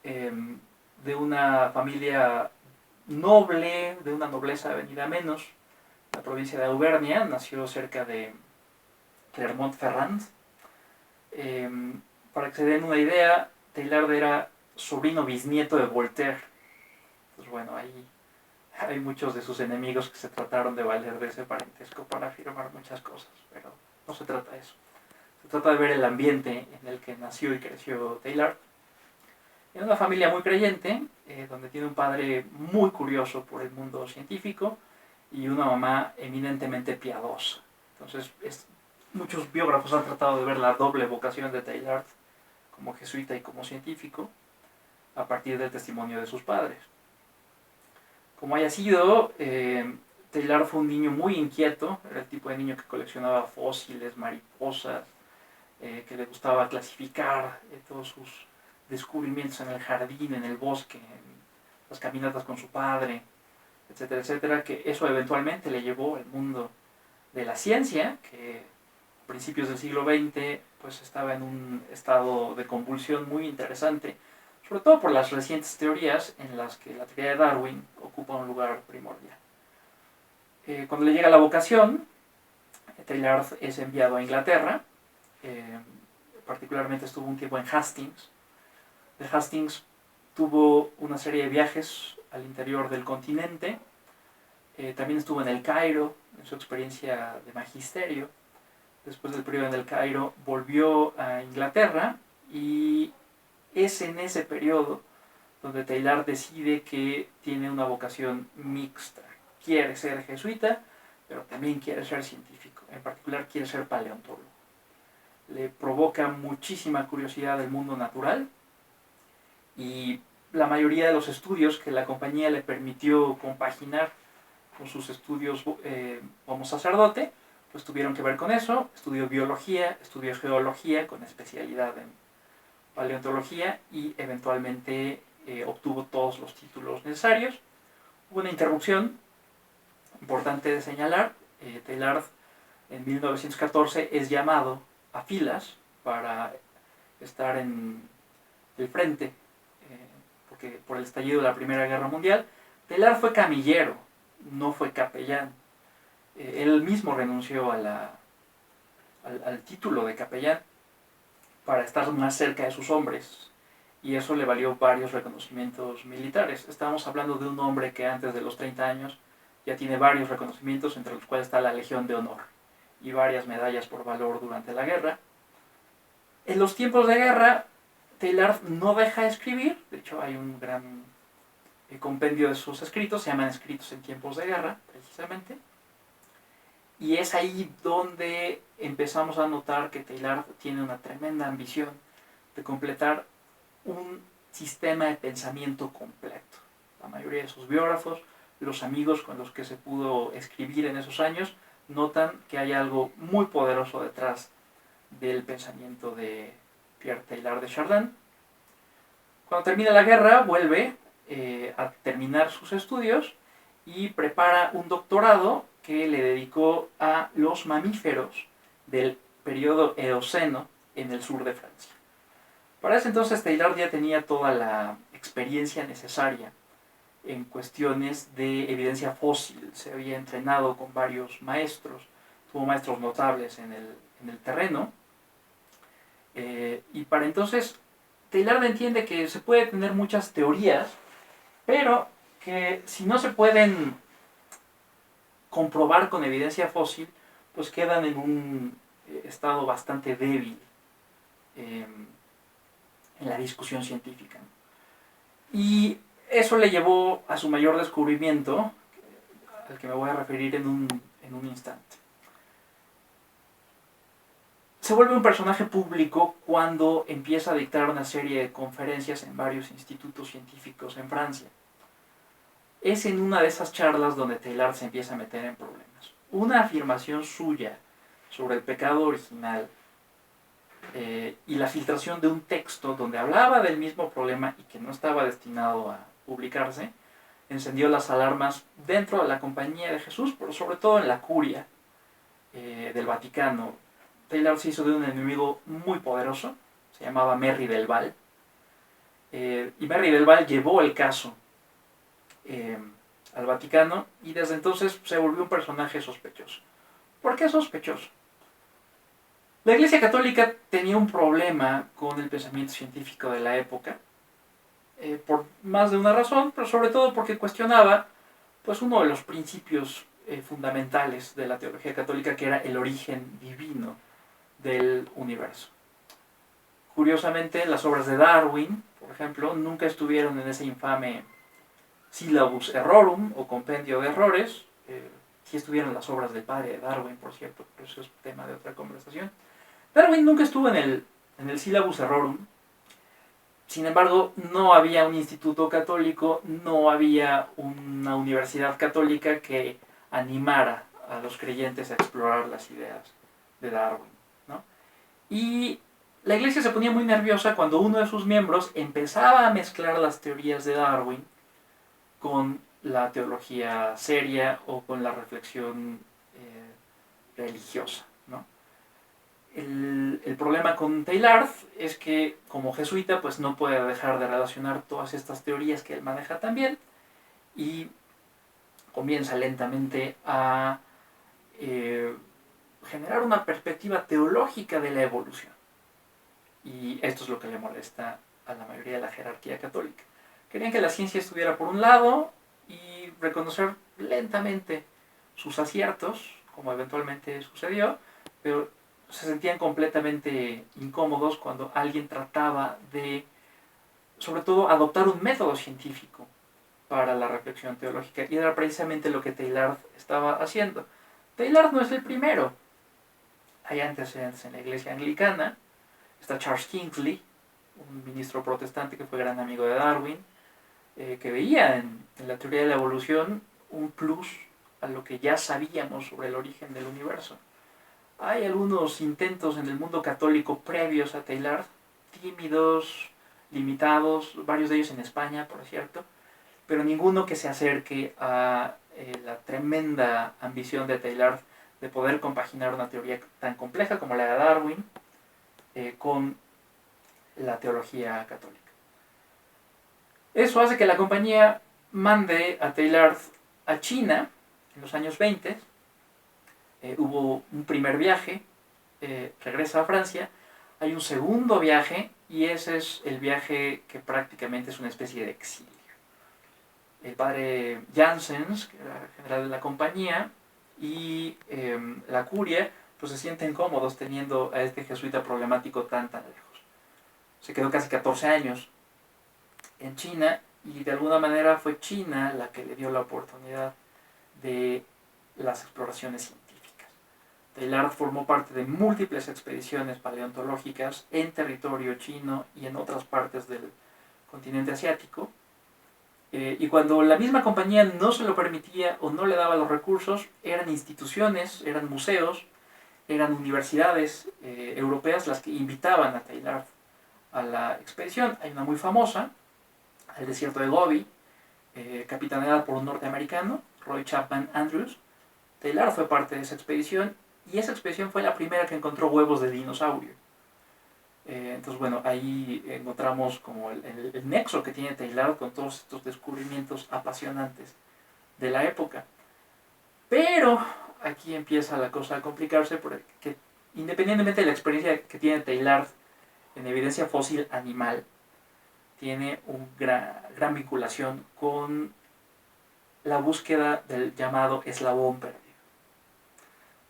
de una familia noble, de una nobleza venida a menos, la provincia de Auvernia. Nació cerca de Clermont-Ferrand. Para que se den una idea, Teilhard era sobrino bisnieto de Voltaire. Pues bueno, hay muchos de sus enemigos que se trataron de valer de ese parentesco para afirmar muchas cosas, pero no se trata de eso. Se trata de ver el ambiente en el que nació y creció Teilhard. En una familia muy creyente, donde tiene un padre muy curioso por el mundo científico y una mamá eminentemente piadosa. Entonces, muchos biógrafos han tratado de ver la doble vocación de Teilhard como jesuita y como científico a partir del testimonio de sus padres. Como haya sido, Teilhard fue un niño muy inquieto, era el tipo de niño que coleccionaba fósiles, mariposas, que le gustaba clasificar todos sus descubrimientos en el jardín, en el bosque, en las caminatas con su padre, etcétera, etcétera, que eso eventualmente le llevó al mundo de la ciencia, que a principios del siglo XX pues estaba en un estado de convulsión muy interesante, sobre todo por las recientes teorías en las que la teoría de Darwin ocupa un lugar primordial. Cuando le llega la vocación, Teilhard es enviado a Inglaterra, particularmente estuvo un tiempo en Hastings. De Hastings tuvo una serie de viajes al interior del continente, también estuvo en el Cairo, en su experiencia de magisterio. Después del periodo en el Cairo volvió a Inglaterra y es en ese periodo donde Teilhard decide que tiene una vocación mixta. Quiere ser jesuita, pero también quiere ser científico. En particular quiere ser paleontólogo. Le provoca muchísima curiosidad del mundo natural y la mayoría de los estudios que la compañía le permitió compaginar con sus estudios como sacerdote, pues tuvieron que ver con eso. Estudió biología, estudió geología con especialidad en paleontología y eventualmente obtuvo todos los títulos necesarios. Hubo una interrupción importante de señalar. Teilhard en 1914 es llamado a filas para estar en el frente, porque por el estallido de la Primera Guerra Mundial. Teilhard fue camillero, no fue capellán. Él mismo renunció al título de capellán para estar más cerca de sus hombres, y eso le valió varios reconocimientos militares. Estamos hablando de un hombre que antes de los 30 años ya tiene varios reconocimientos, entre los cuales está la Legión de Honor y varias medallas por valor durante la guerra. En los tiempos de guerra, Teilhard no deja de escribir. De hecho, hay un gran compendio de sus escritos, se llaman Escritos en tiempos de guerra, precisamente. Y es ahí donde empezamos a notar que Teilhard tiene una tremenda ambición de completar un sistema de pensamiento completo. La mayoría de sus biógrafos, los amigos con los que se pudo escribir en esos años, notan que hay algo muy poderoso detrás del pensamiento de Pierre Teilhard de Chardin. Cuando termina la guerra, vuelve a terminar sus estudios y prepara un doctorado que le dedicó a los mamíferos del periodo Eoceno en el sur de Francia. Para ese entonces Teilhard ya tenía toda la experiencia necesaria en cuestiones de evidencia fósil. Se había entrenado con varios maestros, tuvo maestros notables en el terreno. Y para entonces Teilhard entiende que se puede tener muchas teorías, pero que si no se pueden comprobar con evidencia fósil, pues quedan en un estado bastante débil en la discusión científica. Y eso le llevó a su mayor descubrimiento, al que me voy a referir en un instante. Se vuelve un personaje público cuando empieza a dictar una serie de conferencias en varios institutos científicos en Francia. Es en una de esas charlas donde Teilhard se empieza a meter en problemas. Una afirmación suya sobre el pecado original y la filtración de un texto donde hablaba del mismo problema y que no estaba destinado a publicarse, encendió las alarmas dentro de la Compañía de Jesús, pero sobre todo en la curia del Vaticano. Teilhard se hizo de un enemigo muy poderoso, se llamaba Merry del Val, y Merry del Val llevó el caso al Vaticano y desde entonces se volvió un personaje sospechoso. ¿Por qué sospechoso? La Iglesia Católica tenía un problema con el pensamiento científico de la época, por más de una razón, pero sobre todo porque cuestionaba pues, uno de los principios fundamentales de la teología católica, que era el origen divino del universo. Curiosamente, las obras de Darwin, por ejemplo, nunca estuvieron en ese infame Syllabus Errorum o compendio de errores. Sí estuvieron las obras del padre de Darwin, por cierto, pero eso es tema de otra conversación. Darwin nunca estuvo en el Syllabus Errorum. Sin embargo, no había un instituto católico, no había una universidad católica que animara a los creyentes a explorar las ideas de Darwin, ¿no? Y la iglesia se ponía muy nerviosa cuando uno de sus miembros empezaba a mezclar las teorías de Darwin con la teología seria o con la reflexión religiosa, ¿no? El problema con Teilhard es que como jesuita pues no puede dejar de relacionar todas estas teorías que él maneja también y comienza lentamente a generar una perspectiva teológica de la evolución. Y esto es lo que le molesta a la mayoría de la jerarquía católica. Querían que la ciencia estuviera por un lado y reconocer lentamente sus aciertos, como eventualmente sucedió, pero se sentían completamente incómodos cuando alguien trataba de, sobre todo, adoptar un método científico para la reflexión teológica. Y era precisamente lo que Teilhard estaba haciendo. Teilhard no es el primero. Hay antecedentes en la iglesia anglicana. Está Charles Kingsley, un ministro protestante que fue gran amigo de Darwin, que veía en la teoría de la evolución un plus a lo que ya sabíamos sobre el origen del universo. Hay algunos intentos en el mundo católico previos a Teilhard, tímidos, limitados, varios de ellos en España, por cierto, pero ninguno que se acerque a la tremenda ambición de Teilhard de poder compaginar una teoría tan compleja como la de Darwin con la teología católica. Eso hace que la compañía mande a Teilhard a China en los años 20. Hubo un primer viaje, regresa a Francia, hay un segundo viaje y ese es el viaje que prácticamente es una especie de exilio. El padre Janssens, que era general de la compañía, y la curia pues se sienten cómodos teniendo a este jesuita problemático tan lejos. Se quedó casi 14 años en China y de alguna manera fue China la que le dio la oportunidad de las exploraciones científicas. Teilhard formó parte de múltiples expediciones paleontológicas en territorio chino y en otras partes del continente asiático. Y cuando la misma compañía no se lo permitía o no le daba los recursos, eran instituciones, eran museos, eran universidades europeas las que invitaban a Teilhard a la expedición. Hay una muy famosa, al desierto de Gobi, capitaneada por un norteamericano, Roy Chapman Andrews. Teilhard fue parte de esa expedición y esa expedición fue la primera que encontró huevos de dinosaurio. Entonces, bueno, ahí encontramos como el nexo que tiene Teilhard con todos estos descubrimientos apasionantes de la época. Pero aquí empieza la cosa a complicarse porque independientemente de la experiencia que tiene Teilhard en evidencia fósil animal, tiene una gran vinculación con la búsqueda del llamado eslabón perdido.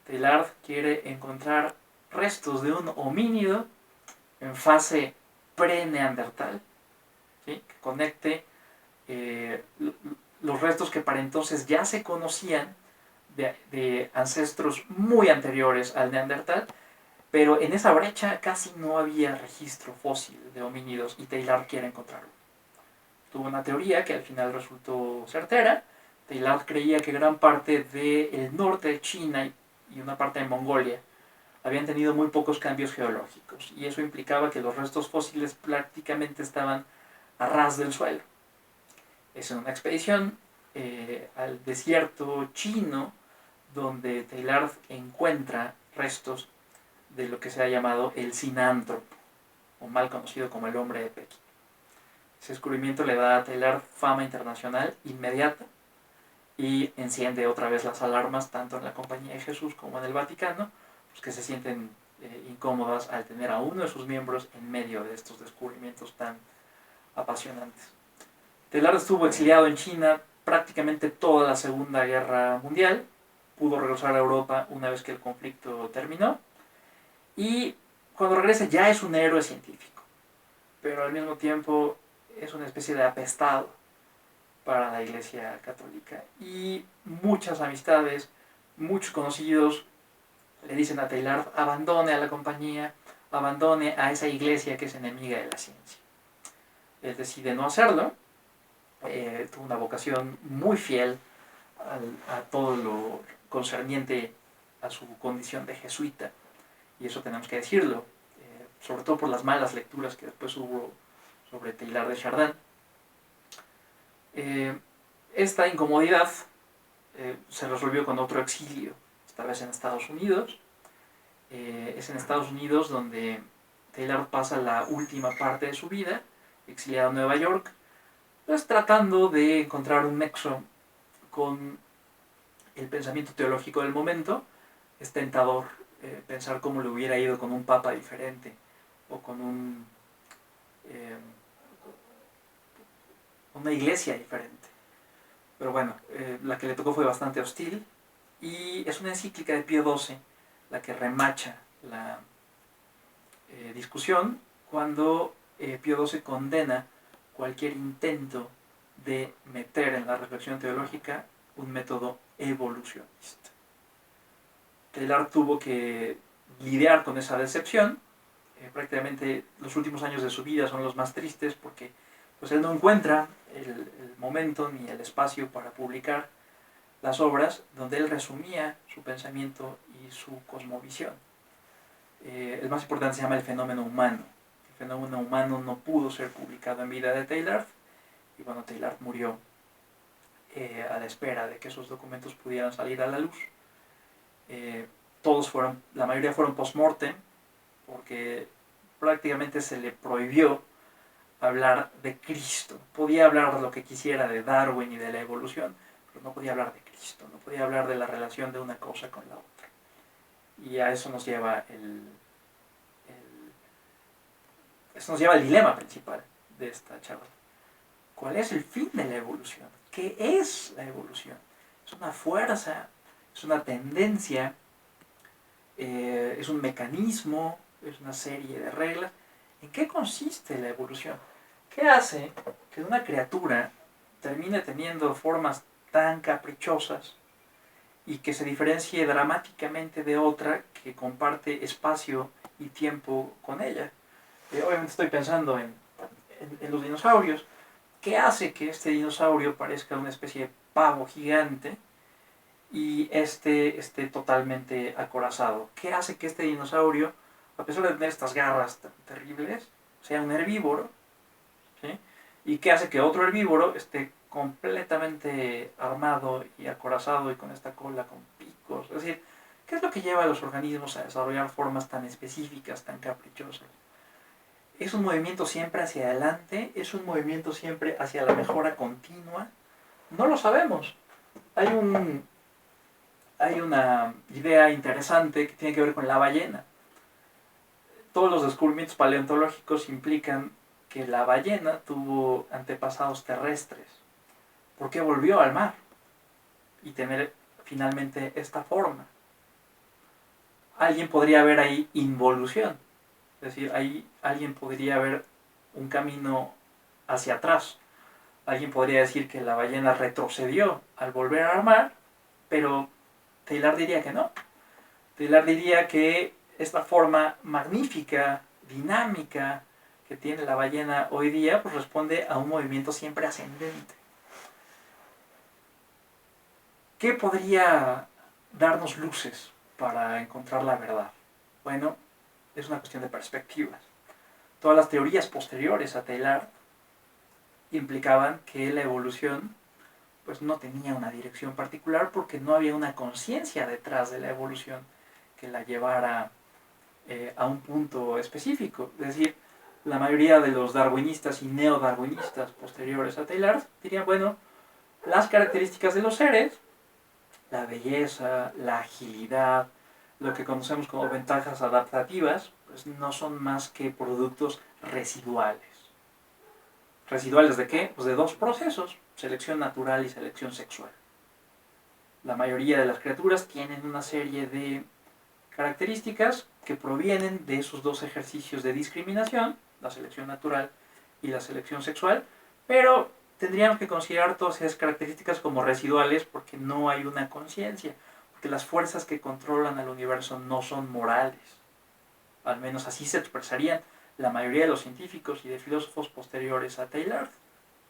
Teilhard quiere encontrar restos de un homínido en fase pre-neandertal, ¿sí? Que conecte los restos que para entonces ya se conocían de ancestros muy anteriores al neandertal, pero en esa brecha casi no había registro fósil de homínidos y Teilhard quiere encontrarlo. Tuvo una teoría que al final resultó certera. Teilhard creía que gran parte del norte de China y una parte de Mongolia habían tenido muy pocos cambios geológicos y eso implicaba que los restos fósiles prácticamente estaban a ras del suelo. Es una expedición al desierto chino donde Teilhard encuentra restos de lo que se ha llamado el sinántropo, o mal conocido como el hombre de Pekín. Ese descubrimiento le da a Teilhard fama internacional inmediata y enciende otra vez las alarmas tanto en la Compañía de Jesús como en el Vaticano, pues que se sienten incómodas al tener a uno de sus miembros en medio de estos descubrimientos tan apasionantes. Teilhard estuvo exiliado en China prácticamente toda la Segunda Guerra Mundial, pudo regresar a Europa una vez que el conflicto terminó, Y cuando regresa ya es un héroe científico, pero al mismo tiempo es una especie de apestado para la Iglesia Católica. Y muchas amistades, muchos conocidos le dicen a Teilhard: abandone a la compañía, abandone a esa iglesia que es enemiga de la ciencia. Él decide no hacerlo. Tuvo una vocación muy fiel a todo lo concerniente a su condición de jesuita, y eso tenemos que decirlo, sobre todo por las malas lecturas que después hubo sobre Teilhard de Chardin. Esta incomodidad se resolvió con otro exilio, esta vez en Estados Unidos. Es en Estados Unidos donde Teilhard pasa la última parte de su vida, exiliado en Nueva York, pues tratando de encontrar un nexo con el pensamiento teológico del momento. Es tentador pensar cómo le hubiera ido con un papa diferente, o con una iglesia diferente. Pero bueno, la que le tocó fue bastante hostil, y es una encíclica de Pío XII la que remacha la discusión, cuando Pío XII condena cualquier intento de meter en la reflexión teológica un método evolucionista. Teilhard tuvo que lidiar con esa decepción. Prácticamente los últimos años de su vida son los más tristes, porque pues él no encuentra el momento ni el espacio para publicar las obras donde él resumía su pensamiento y su cosmovisión. El más importante se llama El fenómeno humano. El fenómeno humano no pudo ser publicado en vida de Teilhard, y bueno, Teilhard murió a la espera de que esos documentos pudieran salir a la luz. La mayoría fueron post-mortem, porque prácticamente se le prohibió hablar de Cristo. Podía hablar lo que quisiera de Darwin y de la evolución, pero no podía hablar de Cristo, no podía hablar de la relación de una cosa con la otra. Y a eso nos lleva el dilema principal de esta charla. ¿Cuál es el fin de la evolución? ¿Qué es la evolución? ¿Es una fuerza? ¿Es una tendencia? ¿Es un mecanismo? ¿Es una serie de reglas? ¿En qué consiste la evolución? ¿Qué hace que una criatura termine teniendo formas tan caprichosas y que se diferencie dramáticamente de otra que comparte espacio y tiempo con ella? Obviamente estoy pensando en los dinosaurios. ¿Qué hace que este dinosaurio parezca una especie de pavo gigante y esté totalmente acorazado? ¿Qué hace que este dinosaurio, a pesar de tener estas garras tan terribles, sea un herbívoro? ¿Sí? ¿Y qué hace que otro herbívoro esté completamente armado y acorazado y con esta cola con picos? Es decir, ¿qué es lo que lleva a los organismos a desarrollar formas tan específicas, tan caprichosas? ¿Es un movimiento siempre hacia adelante? ¿Es un movimiento siempre hacia la mejora continua? No lo sabemos. Hay una idea interesante que tiene que ver con la ballena. Todos los descubrimientos paleontológicos implican que la ballena tuvo antepasados terrestres. ¿Por qué volvió al mar y tener finalmente esta forma? Alguien podría ver ahí involución. Es decir, ahí alguien podría ver un camino hacia atrás. Alguien podría decir que la ballena retrocedió al volver al mar, pero Teilhard diría que no. Teilhard diría que esta forma magnífica, dinámica, que tiene la ballena hoy día, pues responde a un movimiento siempre ascendente. ¿Qué podría darnos luces para encontrar la verdad? Bueno, es una cuestión de perspectivas. Todas las teorías posteriores a Teilhard implicaban que la evolución pues no tenía una dirección particular, porque no había una conciencia detrás de la evolución que la llevara a un punto específico. Es decir, la mayoría de los darwinistas y neodarwinistas posteriores a Teilhard dirían, bueno, las características de los seres, la belleza, la agilidad, lo que conocemos como ventajas adaptativas, pues no son más que productos residuales. ¿Residuales de qué? Pues de dos procesos: selección natural y selección sexual. La mayoría de las criaturas tienen una serie de características que provienen de esos dos ejercicios de discriminación, la selección natural y la selección sexual, pero tendríamos que considerar todas esas características como residuales porque no hay una conciencia, porque las fuerzas que controlan al universo no son morales, al menos así se expresarían la mayoría de los científicos y de filósofos posteriores a Teilhard.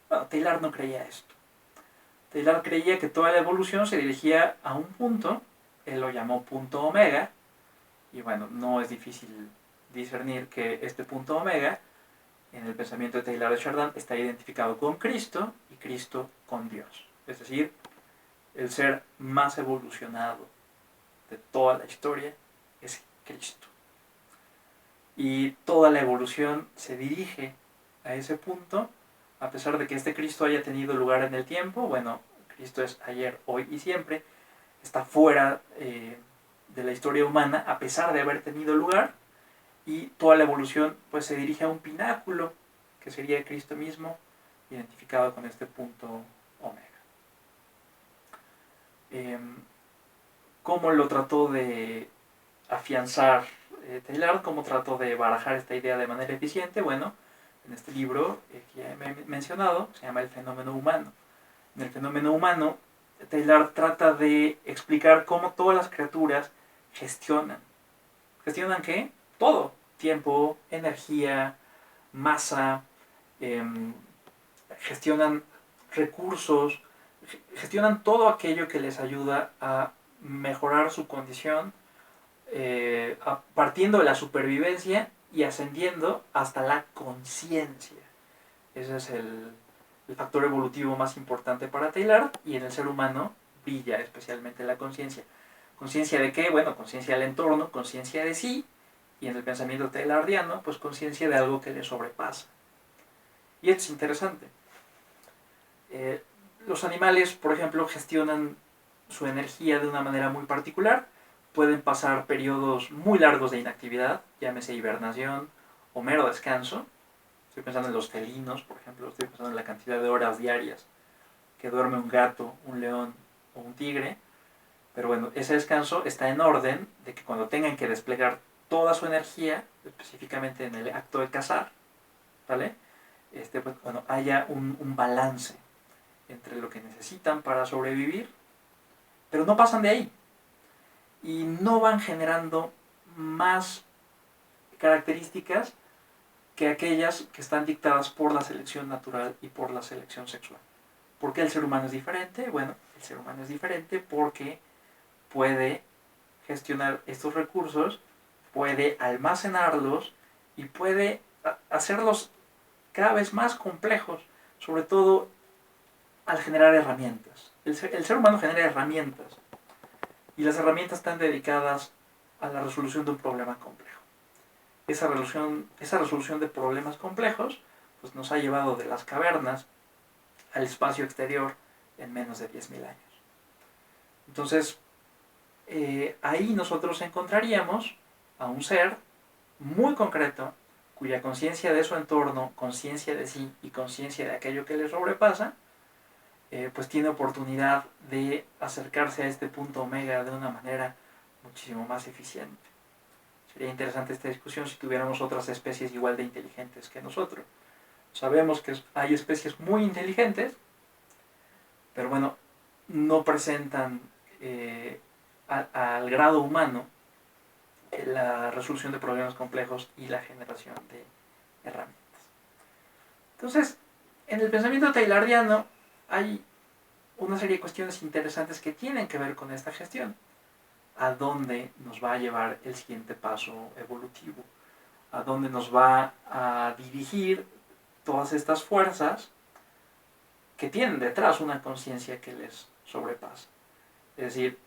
Bueno, Teilhard no creía esto. Teilhard creía que toda la evolución se dirigía a un punto, él lo llamó punto omega, y bueno, no es difícil discernir que este punto omega, en el pensamiento de Teilhard de Chardin, está identificado con Cristo y Cristo con Dios. Es decir, el ser más evolucionado de toda la historia es Cristo. Y toda la evolución se dirige a ese punto, a pesar de que este Cristo haya tenido lugar en el tiempo. Bueno, Cristo es ayer, hoy y siempre, está fuera de la historia humana, a pesar de haber tenido lugar, y toda la evolución pues se dirige a un pináculo, que sería Cristo mismo, identificado con este punto omega. ¿Cómo lo trató de afianzar Teilhard? ¿Cómo trató de barajar esta idea de manera eficiente? Bueno, en este libro que ya he mencionado, se llama El fenómeno humano. En el fenómeno humano, Teilhard trata de explicar cómo todas las criaturas gestionan. ¿Gestionan qué? Todo. Tiempo, energía, masa, gestionan recursos, gestionan todo aquello que les ayuda a mejorar su condición, partiendo de la supervivencia y ascendiendo hasta la conciencia. Ese es el factor evolutivo más importante para Teilhard, y en el ser humano brilla especialmente la conciencia. ¿Conciencia de qué? Bueno, conciencia del entorno, conciencia de sí, y en el pensamiento teilhardiano, pues conciencia de algo que le sobrepasa. Y esto es interesante. Los animales, por ejemplo, gestionan su energía de una manera muy particular. Pueden pasar periodos muy largos de inactividad, llámese hibernación o mero descanso. Estoy pensando en los felinos, por ejemplo, estoy pensando en la cantidad de horas diarias que duerme un gato, un león o un tigre. Pero bueno, ese descanso está en orden de que cuando tengan que desplegar toda su energía, específicamente en el acto de cazar, ¿vale? Pues, bueno, haya un balance entre lo que necesitan para sobrevivir, pero no pasan de ahí y no van generando más características que aquellas que están dictadas por la selección natural y por la selección sexual. ¿Por qué el ser humano es diferente? Bueno, el ser humano es diferente porque puede gestionar estos recursos, puede almacenarlos y puede hacerlos cada vez más complejos, sobre todo al generar herramientas. El ser humano genera herramientas y las herramientas están dedicadas a la resolución de un problema complejo. Esa resolución de problemas complejos pues, nos ha llevado de las cavernas al espacio exterior en menos de 10.000 años. Entonces, ahí nosotros encontraríamos a un ser muy concreto cuya conciencia de su entorno, conciencia de sí y conciencia de aquello que le sobrepasa, pues tiene oportunidad de acercarse a este punto omega de una manera muchísimo más eficiente. Sería interesante esta discusión si tuviéramos otras especies igual de inteligentes que nosotros. Sabemos que hay especies muy inteligentes, pero bueno, no presentan al grado humano la resolución de problemas complejos y la generación de herramientas. Entonces, en el pensamiento teilhardiano hay una serie de cuestiones interesantes que tienen que ver con esta gestión. ¿A dónde nos va a llevar el siguiente paso evolutivo? ¿A dónde nos va a dirigir todas estas fuerzas que tienen detrás una conciencia que les sobrepasa? Es decir,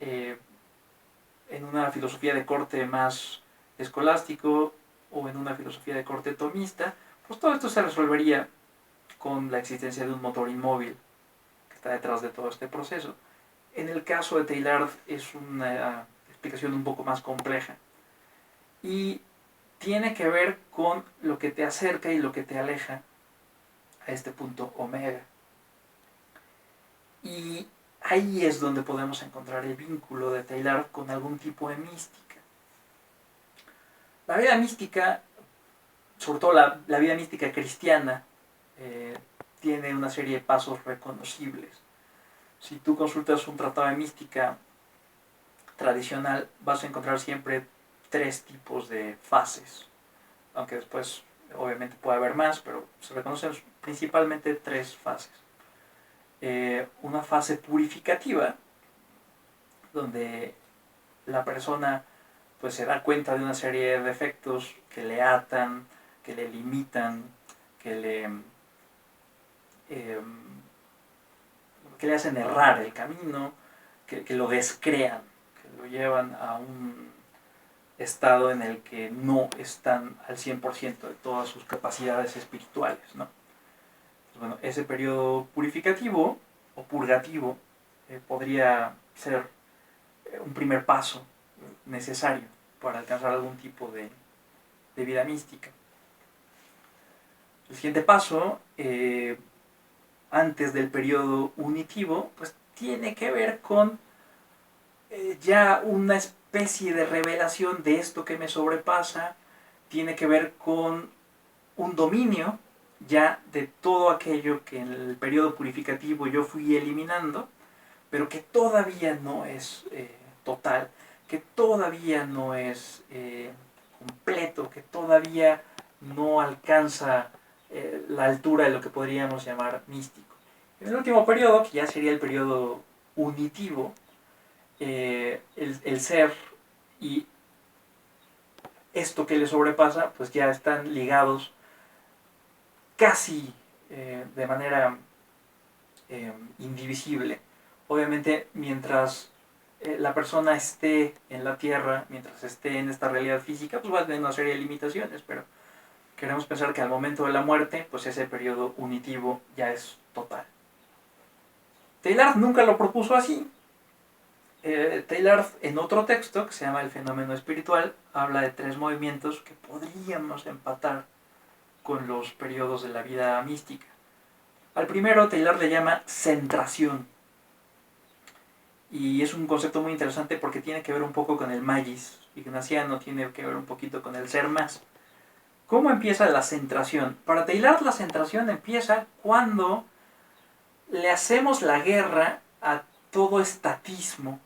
en una filosofía de corte más escolástico o en una filosofía de corte tomista, pues todo esto se resolvería con la existencia de un motor inmóvil que está detrás de todo este proceso. En el caso de Teilhard es una explicación un poco más compleja y tiene que ver con lo que te acerca y lo que te aleja a este punto omega. Y ahí es donde podemos encontrar el vínculo de Teilhard con algún tipo de mística. La vida mística, sobre todo la vida mística cristiana, tiene una serie de pasos reconocibles. Si tú consultas un tratado de mística tradicional, vas a encontrar siempre 3 tipos de fases, aunque después obviamente puede haber más, pero se reconocen principalmente 3 fases. Una fase purificativa, donde la persona pues se da cuenta de una serie de defectos que le atan, que le limitan, que le hacen errar el camino, que lo descrean, que lo llevan a un estado en el que no están al 100% de todas sus capacidades espirituales, ¿no? Pues bueno, ese periodo purificativo o purgativo podría ser un primer paso necesario para alcanzar algún tipo de vida mística. El siguiente paso, antes del periodo unitivo, pues tiene que ver con ya una especie de revelación de esto que me sobrepasa, tiene que ver con un dominio ya de todo aquello que en el periodo purificativo yo fui eliminando, pero que todavía no es total, que todavía no es completo, que todavía no alcanza la altura de lo que podríamos llamar místico. En el último periodo, que ya sería el periodo unitivo, el ser y esto que le sobrepasa, pues ya están ligados casi de manera indivisible. Obviamente, mientras la persona esté en la Tierra, mientras esté en esta realidad física, pues va a tener una serie de limitaciones, pero queremos pensar que al momento de la muerte, pues ese periodo unitivo ya es total. Teilhard nunca lo propuso así. Teilhard, en otro texto que se llama El fenómeno espiritual, habla de 3 movimientos que podríamos empatar con los periodos de la vida mística. Al primero, Teilhard le llama centración. Y es un concepto muy interesante porque tiene que ver un poco con el magis ignaciano, tiene que ver un poquito con el ser más. ¿Cómo empieza la centración? Para Teilhard la centración empieza cuando le hacemos la guerra a todo estatismo,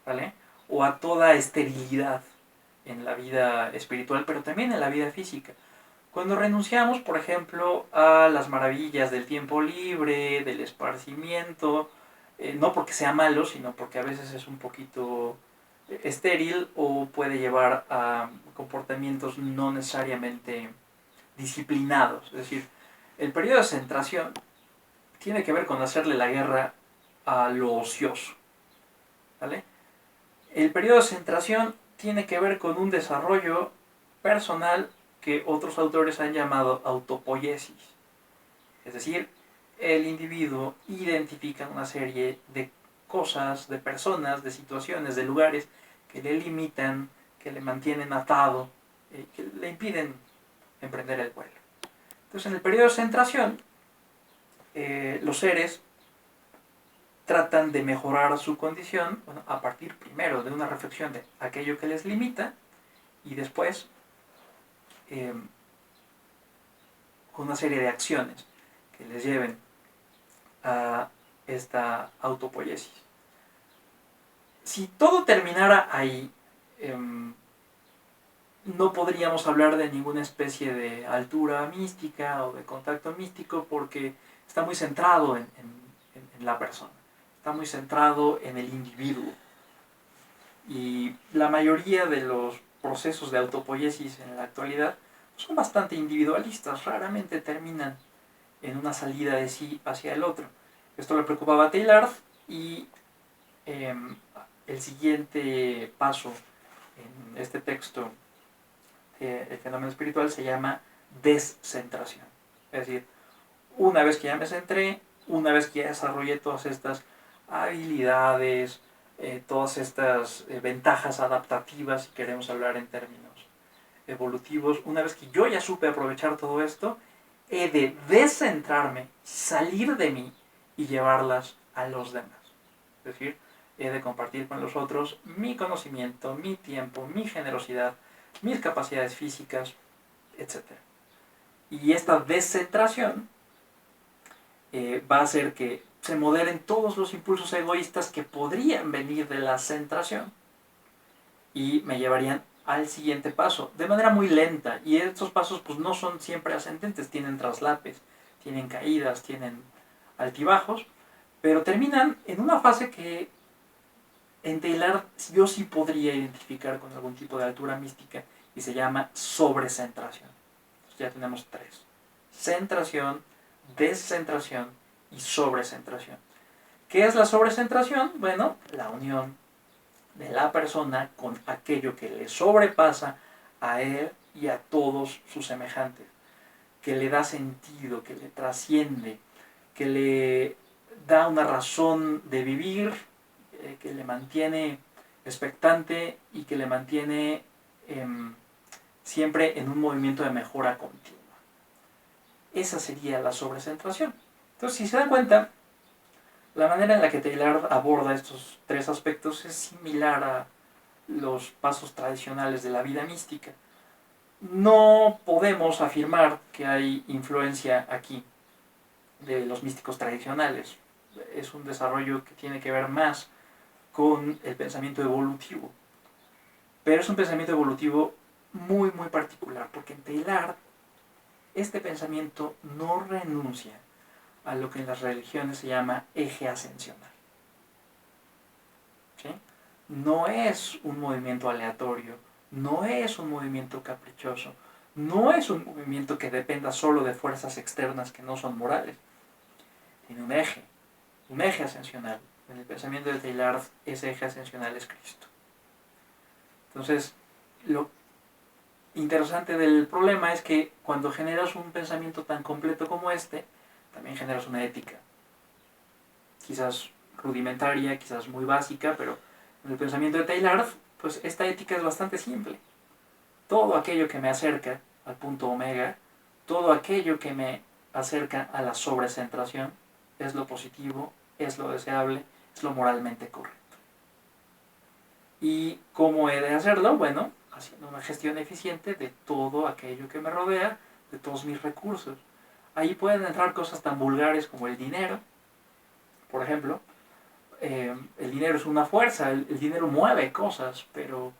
¿vale? O a toda esterilidad en la vida espiritual, pero también en la vida física. Cuando renunciamos, por ejemplo, a las maravillas del tiempo libre, del esparcimiento, no porque sea malo, sino porque a veces es un poquito estéril o puede llevar a comportamientos no necesariamente disciplinados. Es decir, el periodo de centración tiene que ver con hacerle la guerra a lo ocioso, ¿vale? El periodo de centración tiene que ver con un desarrollo personal que otros autores han llamado autopoiesis. Es decir, el individuo identifica una serie de cosas, de personas, de situaciones, de lugares que le limitan, que le mantienen atado, que le impiden emprender el vuelo. Entonces, en el periodo de centración, los seres tratan de mejorar su condición, bueno, a partir primero de una reflexión de aquello que les limita y después con una serie de acciones que les lleven a esta autopoiesis. Si todo terminara ahí, no podríamos hablar de ninguna especie de altura mística o de contacto místico porque está muy centrado en la persona, está muy centrado en el individuo. Y la mayoría de los procesos de autopoiesis en la actualidad son bastante individualistas, raramente terminan en una salida de sí hacia el otro. Esto le preocupaba a Teilhard y el siguiente paso en este texto, el fenómeno espiritual, se llama descentración. Es decir, una vez que ya me centré, una vez que ya desarrollé todas estas habilidades, todas estas ventajas adaptativas, si queremos hablar en términos evolutivos, una vez que yo ya supe aprovechar todo esto, he de descentrarme, salir de mí y llevarlas a los demás. Es decir, he de compartir con los otros mi conocimiento, mi tiempo, mi generosidad, mis capacidades físicas, etc. Y esta descentración va a hacer que se moderen todos los impulsos egoístas que podrían venir de la centración y me llevarían al siguiente paso, de manera muy lenta. Y estos pasos pues no son siempre ascendentes, tienen traslapes, tienen caídas, tienen altibajos, pero terminan en una fase que en Teilhard yo sí podría identificar con algún tipo de altura mística y se llama sobrecentración. Entonces ya tenemos tres: centración, descentración y sobrecentración. ¿Qué es la sobrecentración? Bueno, la unión de la persona con aquello que le sobrepasa a él y a todos sus semejantes, que le da sentido, que le trasciende, que le da una razón de vivir, que le mantiene expectante y que le mantiene siempre en un movimiento de mejora continua. Esa sería la sobrecentración. Entonces, si se dan cuenta, la manera en la que Teilhard aborda estos tres aspectos es similar a los pasos tradicionales de la vida mística. No podemos afirmar que hay influencia aquí de los místicos tradicionales. Es un desarrollo que tiene que ver más con el pensamiento evolutivo. Pero es un pensamiento evolutivo muy, muy particular, porque en Teilhard este pensamiento no renuncia a lo que en las religiones se llama eje ascensional. ¿Sí? No es un movimiento aleatorio, no es un movimiento caprichoso, no es un movimiento que dependa solo de fuerzas externas que no son morales. Tiene un eje ascensional. En el pensamiento de Teilhard, ese eje ascensional es Cristo. Entonces, lo interesante del problema es que cuando generas un pensamiento tan completo como este, también generas una ética. Quizás rudimentaria, quizás muy básica, pero en el pensamiento de Teilhard, pues esta ética es bastante simple. Todo aquello que me acerca al punto omega, todo aquello que me acerca a la sobrecentración, es lo positivo, es lo deseable, es lo moralmente correcto. ¿Y cómo he de hacerlo? Bueno, haciendo una gestión eficiente de todo aquello que me rodea, de todos mis recursos. Ahí pueden entrar cosas tan vulgares como el dinero. Por ejemplo, el dinero es una fuerza, el dinero mueve cosas, pero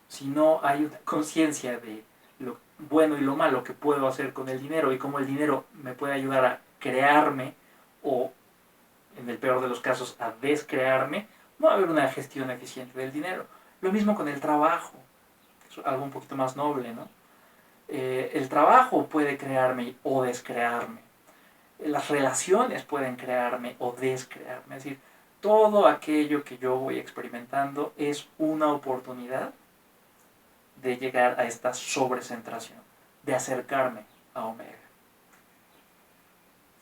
si no hay una conciencia de lo bueno y lo malo que puedo hacer con el dinero y cómo el dinero me puede ayudar a crearme o, en el peor de los casos, a descrearme, no va a haber una gestión eficiente del dinero. Lo mismo con el trabajo, es algo un poquito más noble, ¿no? El trabajo puede crearme o descrearme. Las relaciones pueden crearme o descrearme. Es decir, todo aquello que yo voy experimentando es una oportunidad de llegar a esta sobrecentración, de acercarme a Omega.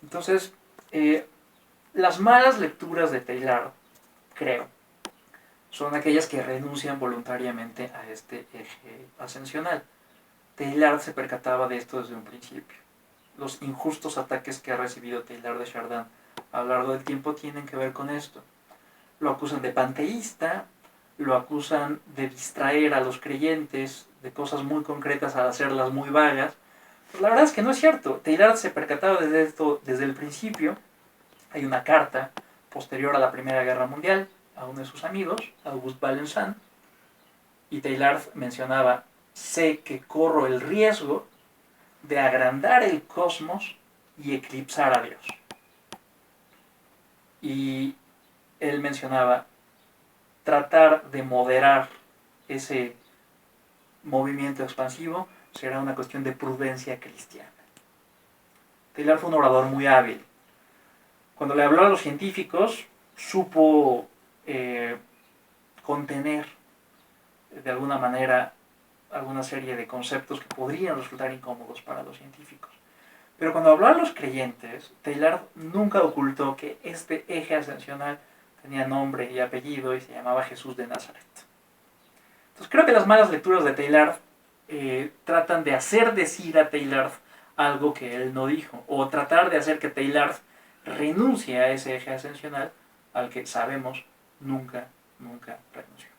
Entonces, las malas lecturas de Teilhard, creo, son aquellas que renuncian voluntariamente a este eje ascensional. Teilhard se percataba de esto desde un principio. Los injustos ataques que ha recibido Teilhard de Chardin a lo largo del tiempo tienen que ver con esto. Lo acusan de panteísta, lo acusan de distraer a los creyentes de cosas muy concretas al hacerlas muy vagas. Pues la verdad es que no es cierto. Teilhard se percataba de esto desde el principio. Hay una carta posterior a la Primera Guerra Mundial a uno de sus amigos, Auguste Valençon, y Teilhard mencionaba: sé que corro el riesgo de agrandar el cosmos y eclipsar a Dios. Y él mencionaba: tratar de moderar ese movimiento expansivo será una cuestión de prudencia cristiana. Teilhard fue un orador muy hábil. Cuando le habló a los científicos, supo contener de alguna manera alguna serie de conceptos que podrían resultar incómodos para los científicos. Pero cuando habló a los creyentes, Teilhard nunca ocultó que este eje ascensional tenía nombre y apellido y se llamaba Jesús de Nazaret. Entonces creo que las malas lecturas de Teilhard tratan de hacer decir a Teilhard algo que él no dijo, o tratar de hacer que Teilhard renuncie a ese eje ascensional al que sabemos nunca renunció.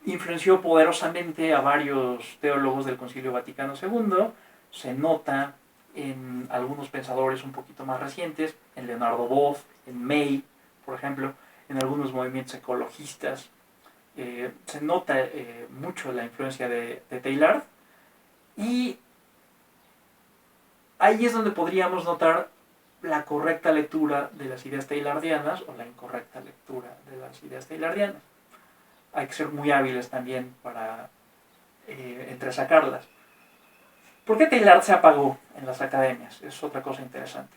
influenció poderosamente a varios teólogos del Concilio Vaticano II. Se nota en algunos pensadores un poquito más recientes, en Leonardo Boff, en May, por ejemplo, en algunos movimientos ecologistas. Se nota mucho la influencia de Teilhard, y ahí es donde podríamos notar la correcta lectura de las ideas teilhardianas o la incorrecta lectura de las ideas teilhardianas. Hay que ser muy hábiles también para entresacarlas. ¿Por qué Teilhard se apagó en las academias? Es otra cosa interesante.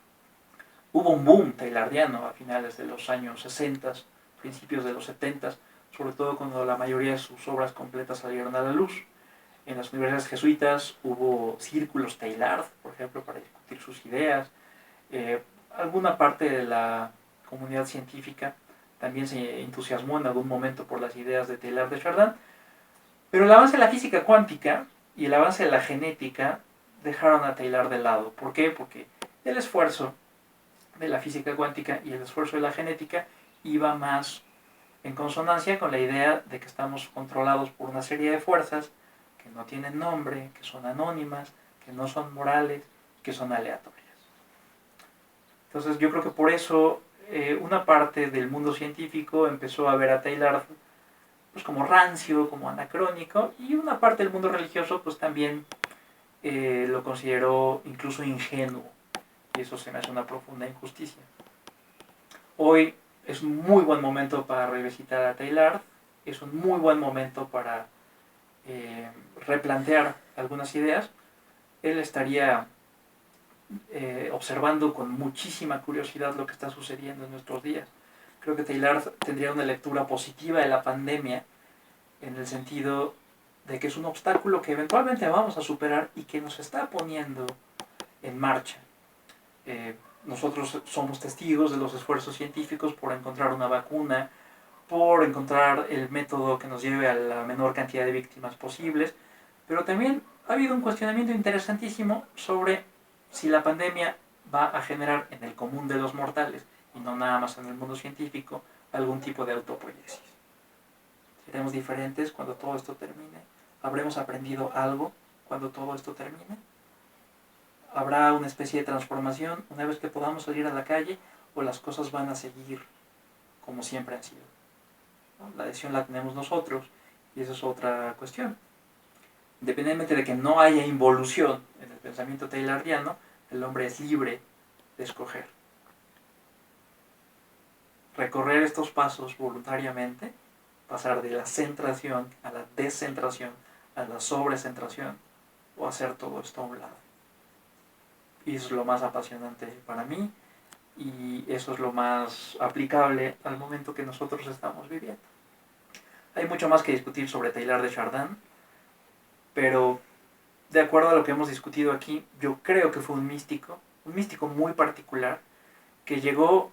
Hubo un boom teilhardiano a finales de los años 60, principios de los 70, sobre todo cuando la mayoría de sus obras completas salieron a la luz. En las universidades jesuitas hubo círculos Teilhard, por ejemplo, para discutir sus ideas. Alguna parte de la comunidad científica también se entusiasmó en algún momento por las ideas de Teilhard de Chardin, pero el avance de la física cuántica y el avance de la genética dejaron a Teilhard de lado. ¿Por qué? Porque el esfuerzo de la física cuántica y el esfuerzo de la genética iba más en consonancia con la idea de que estamos controlados por una serie de fuerzas que no tienen nombre, que son anónimas, que no son morales, que son aleatorias. Entonces yo creo que por eso una parte del mundo científico empezó a ver a Teilhard pues como rancio, como anacrónico, y una parte del mundo religioso pues también lo consideró incluso ingenuo, y eso se me hace una profunda injusticia. Hoy es un muy buen momento para revisitar a Teilhard, es un muy buen momento para replantear algunas ideas. Él estaría observando con muchísima curiosidad lo que está sucediendo en nuestros días. Creo que Teilhard tendría una lectura positiva de la pandemia, en el sentido de que es un obstáculo que eventualmente vamos a superar y que nos está poniendo en marcha. Nosotros somos testigos de los esfuerzos científicos por encontrar una vacuna, por encontrar el método que nos lleve a la menor cantidad de víctimas posibles, pero también ha habido un cuestionamiento interesantísimo sobre si la pandemia va a generar en el común de los mortales, y no nada más en el mundo científico, algún tipo de autopoiesis. ¿Seremos diferentes cuando todo esto termine? ¿Habremos aprendido algo cuando todo esto termine? ¿Habrá una especie de transformación una vez que podamos salir a la calle, o las cosas van a seguir como siempre han sido? ¿No? La decisión la tenemos nosotros, y esa es otra cuestión. Independientemente de que no haya involución en el pensamiento teilhardiano, el hombre es libre de escoger. Recorrer estos pasos voluntariamente, pasar de la centración a la descentración, a la sobrecentración, o hacer todo esto a un lado. Y eso es lo más apasionante para mí, y eso es lo más aplicable al momento que nosotros estamos viviendo. Hay mucho más que discutir sobre Teilhard de Chardin, pero de acuerdo a lo que hemos discutido aquí, yo creo que fue un místico muy particular, que llegó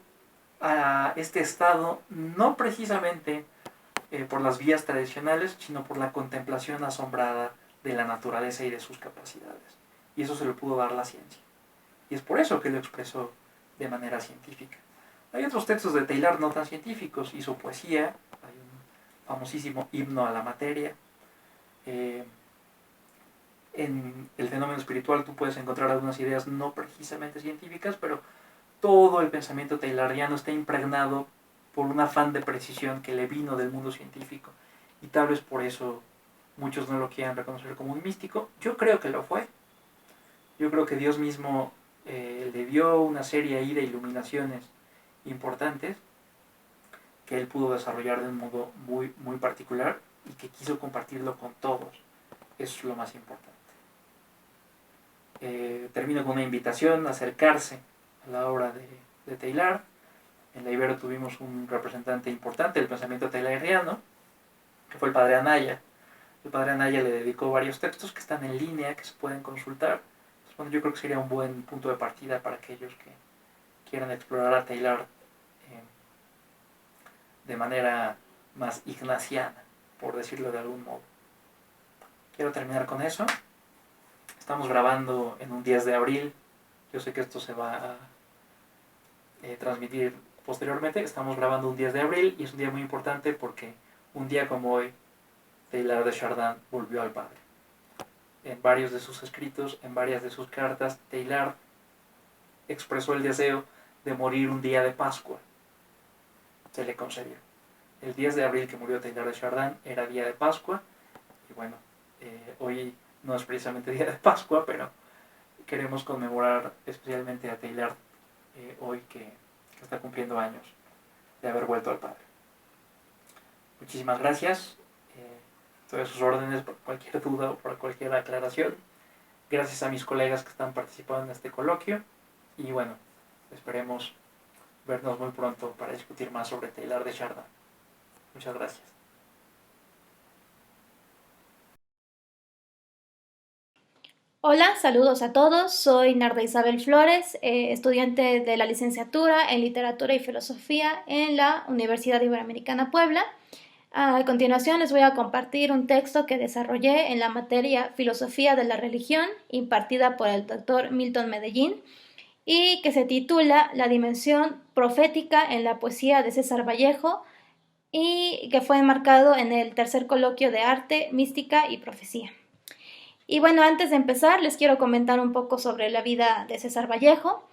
a este estado no precisamente por las vías tradicionales, sino por la contemplación asombrada de la naturaleza y de sus capacidades. Y eso se lo pudo dar la ciencia. Y es por eso que lo expresó de manera científica. Hay otros textos de Teilhard no tan científicos. Hizo poesía, hay un famosísimo himno a la materia. En el fenómeno espiritual tú puedes encontrar algunas ideas no precisamente científicas, pero todo el pensamiento teilhardiano está impregnado por un afán de precisión que le vino del mundo científico, y tal vez por eso muchos no lo quieran reconocer como un místico. Yo creo que lo fue. Yo creo que Dios mismo le dio una serie ahí de iluminaciones importantes que él pudo desarrollar de un modo muy, muy particular, y que quiso compartirlo con todos. Eso es lo más importante. Termino con una invitación a acercarse a la obra de Teilhard. En la Ibero tuvimos un representante importante del pensamiento teilhardiano, que fue el padre Anaya. El padre Anaya le dedicó varios textos que están en línea, que se pueden consultar. Entonces, bueno, yo creo que sería un buen punto de partida para aquellos que quieran explorar a Teilhard de manera más ignaciana, por decirlo de algún modo. Quiero terminar con eso. Estamos grabando en un 10 de abril. Yo sé que esto se va a transmitir posteriormente. Estamos grabando un 10 de abril, y es un día muy importante porque un día como hoy, Teilhard de Chardin volvió al Padre. En varios de sus escritos, en varias de sus cartas, Teilhard expresó el deseo de morir un día de Pascua. Se le concedió. El 10 de abril que murió Teilhard de Chardin era día de Pascua, y bueno, hoy no es precisamente día de Pascua, pero queremos conmemorar especialmente a Teilhard hoy que está cumpliendo años de haber vuelto al Padre. Muchísimas gracias. Estoy a sus órdenes por cualquier duda o por cualquier aclaración. Gracias a mis colegas que están participando en este coloquio. Y bueno, esperemos vernos muy pronto para discutir más sobre Teilhard de Chardin. Muchas gracias. Hola, saludos a todos. Soy Narda Isabel Flores, estudiante de la licenciatura en Literatura y Filosofía en la Universidad Iberoamericana Puebla. A continuación les voy a compartir un texto que desarrollé en la materia Filosofía de la Religión, impartida por el doctor Milton Medellín, y que se titula La dimensión profética en la poesía de César Vallejo, y que fue enmarcado en el tercer coloquio de Arte, Mística y Profecía. Y bueno, antes de empezar, les quiero comentar un poco sobre la vida de César Vallejo.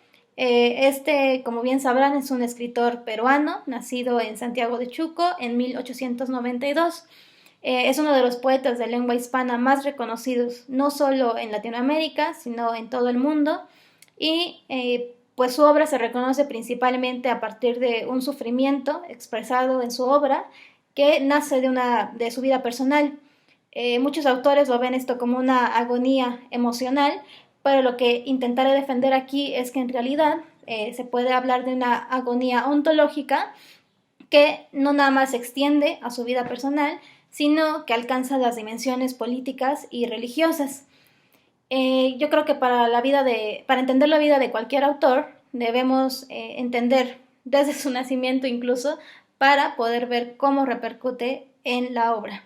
Como bien sabrán, es un escritor peruano, nacido en Santiago de Chuco en 1892. Es uno de los poetas de lengua hispana más reconocidos, no solo en Latinoamérica, sino en todo el mundo. Y pues su obra se reconoce principalmente a partir de un sufrimiento expresado en su obra que nace de su vida personal. Muchos autores lo ven esto como una agonía emocional, pero lo que intentaré defender aquí es que en realidad se puede hablar de una agonía ontológica que no nada más se extiende a su vida personal, sino que alcanza las dimensiones políticas y religiosas. Yo creo que para entender la vida de cualquier autor debemos entender desde su nacimiento incluso para poder ver cómo repercute en la obra.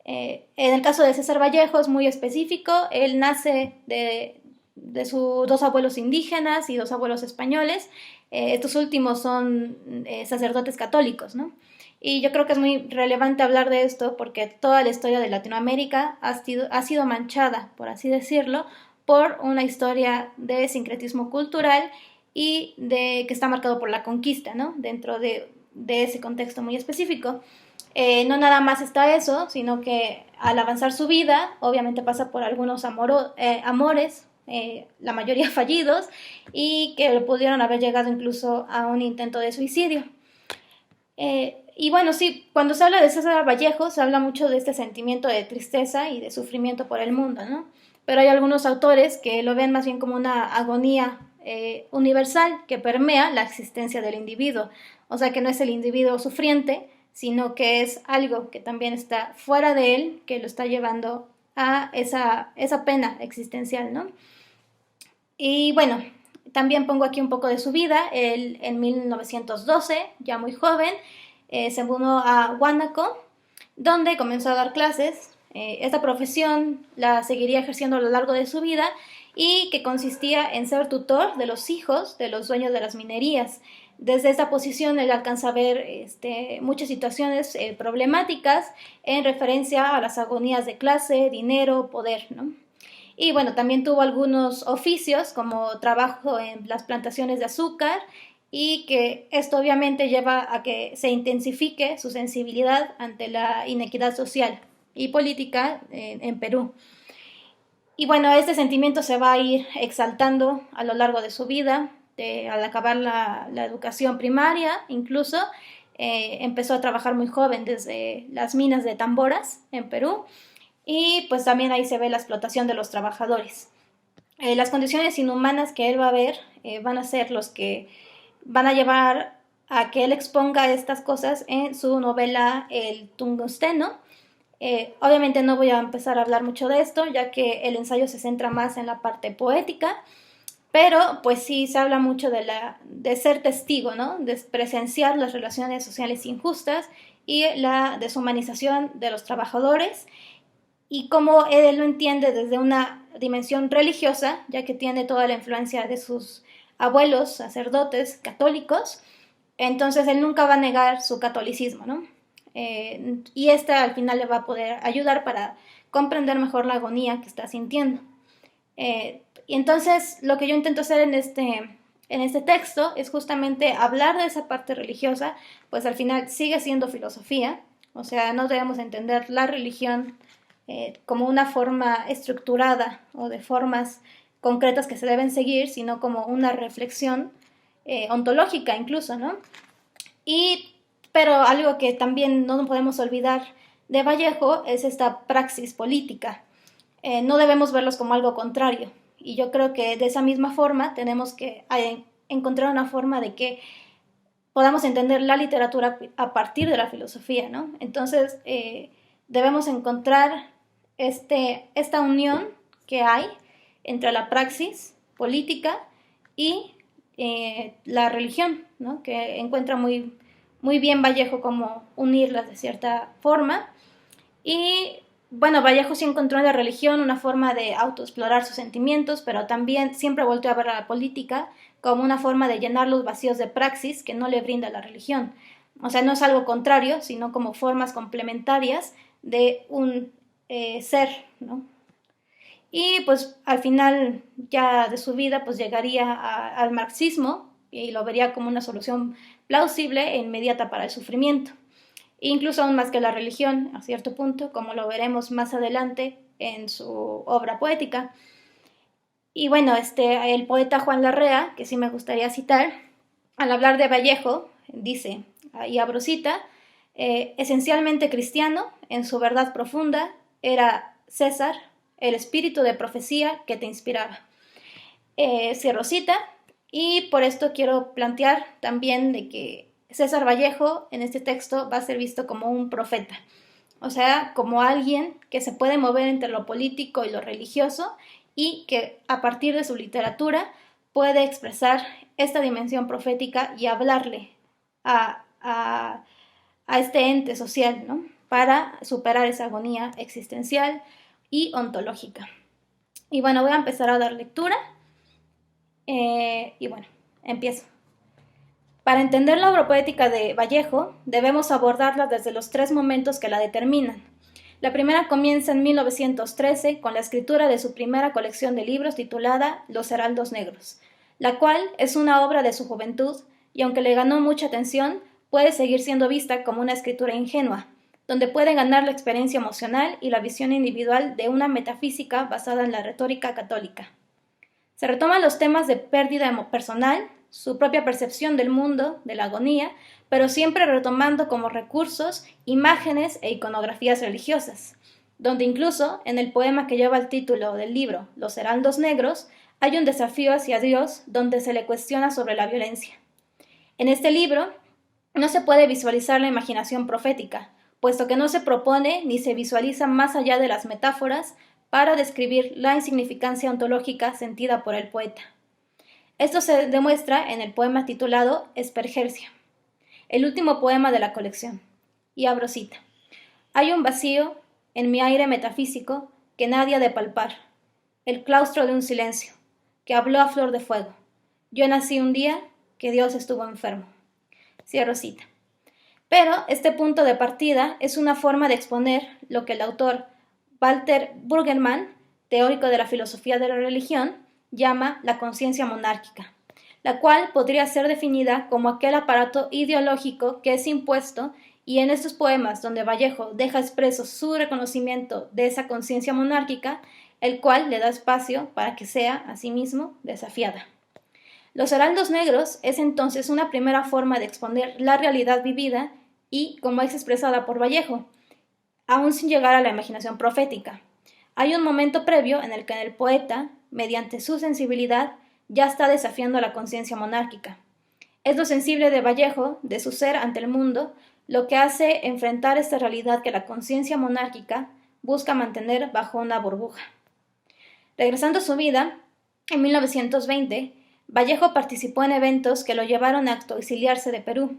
En el caso de César Vallejo es muy específico. Él nace de sus dos abuelos indígenas y dos abuelos españoles. Estos últimos son sacerdotes católicos, ¿no? Y yo creo que es muy relevante hablar de esto porque toda la historia de Latinoamérica ha sido manchada, por así decirlo, por una historia de sincretismo cultural y que está marcado por la conquista, ¿no? Dentro de ese contexto muy específico. No nada más está eso, sino que al avanzar su vida, obviamente pasa por algunos amores, la mayoría fallidos, y que pudieron haber llegado incluso a un intento de suicidio. Y bueno, sí, cuando se habla de César Vallejo, se habla mucho de este sentimiento de tristeza y de sufrimiento por el mundo, ¿no? Pero hay algunos autores que lo ven más bien como una agonía universal que permea la existencia del individuo. O sea, que no es el individuo sufriente, sino que es algo que también está fuera de él, que lo está llevando a esa pena existencial, ¿no? Y bueno, también pongo aquí un poco de su vida. Él en 1912, ya muy joven, se mudó a Guánaco, donde comenzó a dar clases. Esta profesión la seguiría ejerciendo a lo largo de su vida y que consistía en ser tutor de los hijos de los dueños de las minerías. Desde esta posición él alcanza a ver muchas situaciones problemáticas en referencia a las agonías de clase, dinero, poder, ¿no? Y bueno, también tuvo algunos oficios como trabajo en las plantaciones de azúcar y que esto obviamente lleva a que se intensifique su sensibilidad ante la inequidad social y política en Perú. Y bueno, este sentimiento se va a ir exaltando a lo largo de su vida. Al acabar la educación primaria, incluso, empezó a trabajar muy joven desde las minas de Tamboras en Perú, y pues también ahí se ve la explotación de los trabajadores. Las condiciones inhumanas que él va a ver van a ser los que van a llevar a que él exponga estas cosas en su novela El tungsteno. Obviamente no voy a empezar a hablar mucho de esto, ya que el ensayo se centra más en la parte poética, pero pues sí se habla mucho de ser testigo, ¿no? De presenciar las relaciones sociales injustas y la deshumanización de los trabajadores, y cómo él lo entiende desde una dimensión religiosa, ya que tiene toda la influencia de sus abuelos sacerdotes católicos. Entonces él nunca va a negar su catolicismo, ¿no? y esta al final le va a poder ayudar para comprender mejor la agonía que está sintiendo. Y entonces lo que yo intento hacer en este texto es justamente hablar de esa parte religiosa, pues al final sigue siendo filosofía, o sea, no debemos entender la religión como una forma estructurada o de formas concretas que se deben seguir, sino como una reflexión ontológica incluso, ¿no? Pero algo que también no podemos olvidar de Vallejo es esta praxis política. No debemos verlos como algo contrario. Y yo creo que de esa misma forma tenemos que encontrar una forma de que podamos entender la literatura a partir de la filosofía, ¿no? Entonces, debemos encontrar esta unión que hay entre la praxis política y la religión, ¿no? Que encuentra muy bien Vallejo como unirlas de cierta forma. Y bueno, Vallejo sí encontró en la religión una forma de autoexplorar sus sentimientos, pero también siempre volteó a ver a la política como una forma de llenar los vacíos de praxis que no le brinda la religión. O sea, no es algo contrario, sino como formas complementarias de un ser, ¿no? Y pues al final ya de su vida pues llegaría al marxismo y lo vería como una solución plausible e inmediata para el sufrimiento. Incluso aún más que la religión, a cierto punto, como lo veremos más adelante en su obra poética. Y bueno, el poeta Juan Larrea, que sí me gustaría citar, al hablar de Vallejo, dice, y abro cita, esencialmente cristiano, en su verdad profunda, era César, el espíritu de profecía que te inspiraba. Cierro cita, y por esto quiero plantear también de que César Vallejo en este texto va a ser visto como un profeta, o sea, como alguien que se puede mover entre lo político y lo religioso y que a partir de su literatura puede expresar esta dimensión profética y hablarle a este ente social, ¿no? Para superar esa agonía existencial y ontológica. Y bueno, voy a empezar a dar lectura y bueno, empiezo. Para entender la obra poética de Vallejo, debemos abordarla desde los 3 momentos que la determinan. La primera comienza en 1913 con la escritura de su primera colección de libros titulada Los Heraldos Negros, la cual es una obra de su juventud y aunque le ganó mucha atención, puede seguir siendo vista como una escritura ingenua, donde puede ganar la experiencia emocional y la visión individual de una metafísica basada en la retórica católica. Se retoman los temas de pérdida personal, su propia percepción del mundo, de la agonía, pero siempre retomando como recursos imágenes e iconografías religiosas, donde incluso en el poema que lleva el título del libro, Los Heraldos Negros, hay un desafío hacia Dios donde se le cuestiona sobre la violencia. En este libro no se puede visualizar la imaginación profética, puesto que no se propone ni se visualiza más allá de las metáforas para describir la insignificancia ontológica sentida por el poeta. Esto se demuestra en el poema titulado Espergencia, el último poema de la colección. Y abro cita. Hay un vacío en mi aire metafísico que nadie ha de palpar, el claustro de un silencio, que habló a flor de fuego. Yo nací un día que Dios estuvo enfermo. Cierro cita. Pero este punto de partida es una forma de exponer lo que el autor Walter Brueggemann, teórico de la filosofía de la religión, llama la conciencia monárquica, la cual podría ser definida como aquel aparato ideológico que es impuesto, y en estos poemas donde Vallejo deja expreso su reconocimiento de esa conciencia monárquica, el cual le da espacio para que sea, asimismo, desafiada. Los Heraldos Negros es entonces una primera forma de exponer la realidad vivida y, como es expresada por Vallejo, aún sin llegar a la imaginación profética. Hay un momento previo en el que el poeta, mediante su sensibilidad, ya está desafiando la conciencia monárquica. Es lo sensible de Vallejo, de su ser ante el mundo, lo que hace enfrentar esta realidad que la conciencia monárquica busca mantener bajo una burbuja. Regresando a su vida, en 1920, Vallejo participó en eventos que lo llevaron a autoexiliarse de Perú.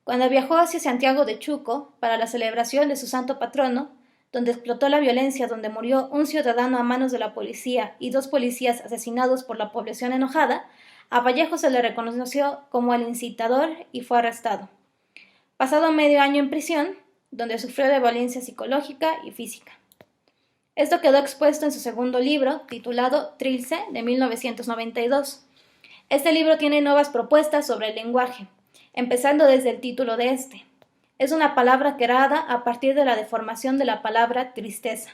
Cuando viajó hacia Santiago de Chuco para la celebración de su santo patrono, donde explotó la violencia, donde murió un ciudadano a manos de la policía y 2 policías asesinados por la población enojada, a Vallejo se le reconoció como el incitador y fue arrestado. Pasado medio año en prisión, donde sufrió de violencia psicológica y física. Esto quedó expuesto en su segundo libro, titulado Trilce, de 1992. Este libro tiene nuevas propuestas sobre el lenguaje, empezando desde el título de este. Es una palabra creada a partir de la deformación de la palabra tristeza,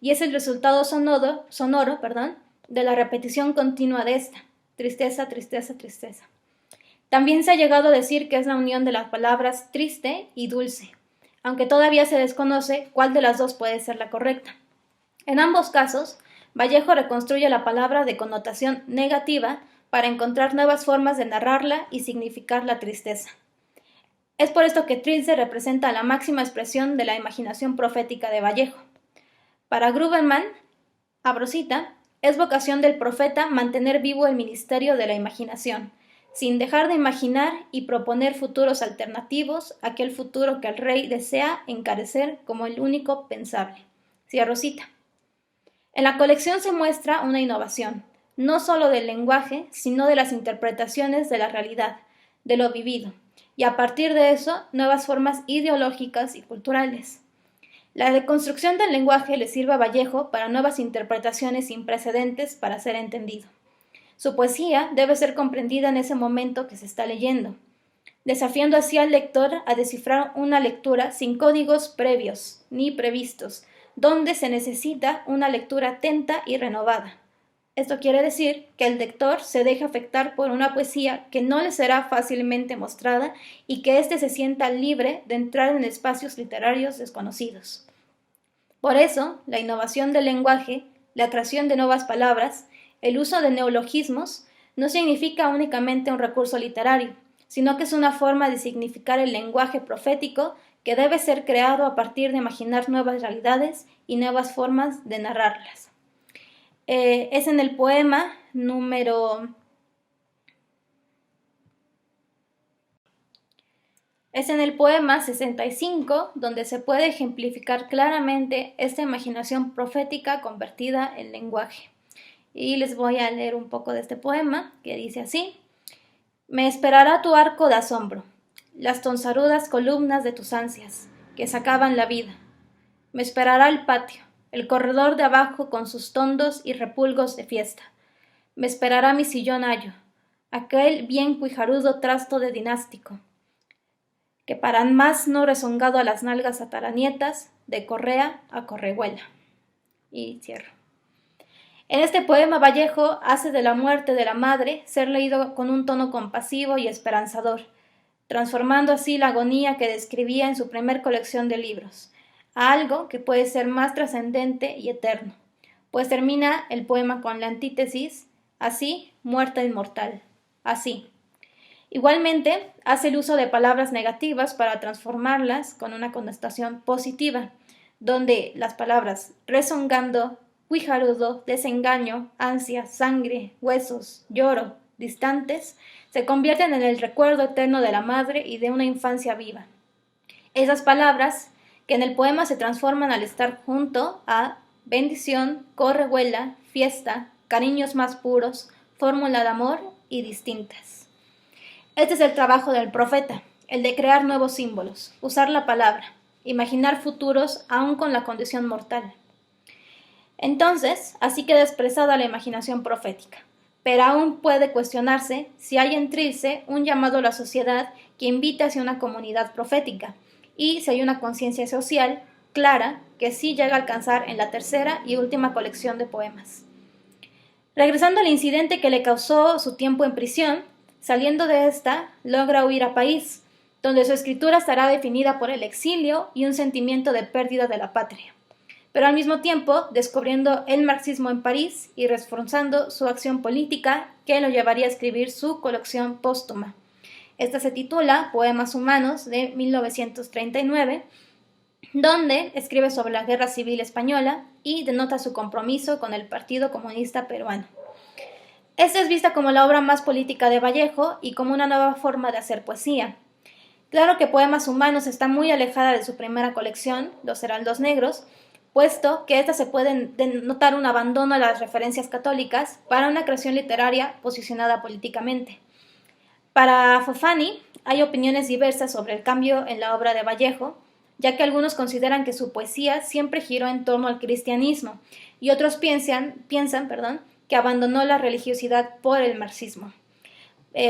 y es el resultado sonoro, de la repetición continua de esta: tristeza, tristeza, tristeza. También se ha llegado a decir que es la unión de las palabras triste y dulce, aunque todavía se desconoce cuál de las dos puede ser la correcta. En ambos casos, Vallejo reconstruye la palabra de connotación negativa para encontrar nuevas formas de narrarla y significar la tristeza. Es por esto que Trilce representa la máxima expresión de la imaginación profética de Vallejo. Para Gruberman, Abrosita, es vocación del profeta mantener vivo el ministerio de la imaginación, sin dejar de imaginar y proponer futuros alternativos a aquel futuro que el rey desea encarecer como el único pensable. Cierro cita. En la colección se muestra una innovación, no solo del lenguaje, sino de las interpretaciones de la realidad, de lo vivido, y a partir de eso, nuevas formas ideológicas y culturales. La deconstrucción del lenguaje le sirve a Vallejo para nuevas interpretaciones sin precedentes para ser entendido. Su poesía debe ser comprendida en ese momento que se está leyendo, desafiando así al lector a descifrar una lectura sin códigos previos ni previstos, donde se necesita una lectura atenta y renovada. Esto quiere decir que el lector se deja afectar por una poesía que no le será fácilmente mostrada y que éste se sienta libre de entrar en espacios literarios desconocidos. Por eso, la innovación del lenguaje, la creación de nuevas palabras, el uso de neologismos, no significa únicamente un recurso literario, sino que es una forma de significar el lenguaje profético que debe ser creado a partir de imaginar nuevas realidades y nuevas formas de narrarlas. Es en el poema número... Es en el poema 65 donde se puede ejemplificar claramente esta imaginación profética convertida en lenguaje. Y les voy a leer un poco de este poema, que dice así: Me esperará tu arco de asombro, las tonsarudas columnas de tus ansias, que sacaban la vida. Me esperará el patio, el corredor de abajo con sus tondos y repulgos de fiesta. Me esperará mi sillón ayo, aquel bien cuijarudo trasto de dinástico, que para más no rezongado a las nalgas ataranietas, de correa a correhuela. Y cierro. En este poema Vallejo hace de la muerte de la madre ser leído con un tono compasivo y esperanzador, transformando así la agonía que describía en su primer colección de libros, a algo que puede ser más trascendente y eterno, pues termina el poema con la antítesis: así, muerta inmortal, así. Igualmente, hace el uso de palabras negativas para transformarlas con una connotación positiva, donde las palabras rezongando, cuijarudo, desengaño, ansia, sangre, huesos, lloro, distantes, se convierten en el recuerdo eterno de la madre y de una infancia viva. Esas palabras, que en el poema se transforman al estar junto a bendición, correhuela, fiesta, cariños más puros, fórmula de amor y distintas. Este es el trabajo del profeta, el de crear nuevos símbolos, usar la palabra, imaginar futuros aún con la condición mortal. Entonces, así queda expresada la imaginación profética, pero aún puede cuestionarse si hay en Trilce un llamado a la sociedad que invita hacia una comunidad profética, y si hay una conciencia social clara que sí llega a alcanzar en la tercera y última colección de poemas. Regresando al incidente que le causó su tiempo en prisión, saliendo de esta, logra huir a París, donde su escritura estará definida por el exilio y un sentimiento de pérdida de la patria, pero al mismo tiempo descubriendo el marxismo en París y reforzando su acción política que lo llevaría a escribir su colección póstuma. Esta se titula Poemas Humanos, de 1939, donde escribe sobre la Guerra Civil Española y denota su compromiso con el Partido Comunista Peruano. Esta es vista como la obra más política de Vallejo y como una nueva forma de hacer poesía. Claro que Poemas Humanos está muy alejada de su primera colección, Los Heraldos Negros, puesto que esta se puede denotar un abandono a las referencias católicas para una creación literaria posicionada políticamente. Para Fofani hay opiniones diversas sobre el cambio en la obra de Vallejo, ya que algunos consideran que su poesía siempre giró en torno al cristianismo y otros piensan, que abandonó la religiosidad por el marxismo.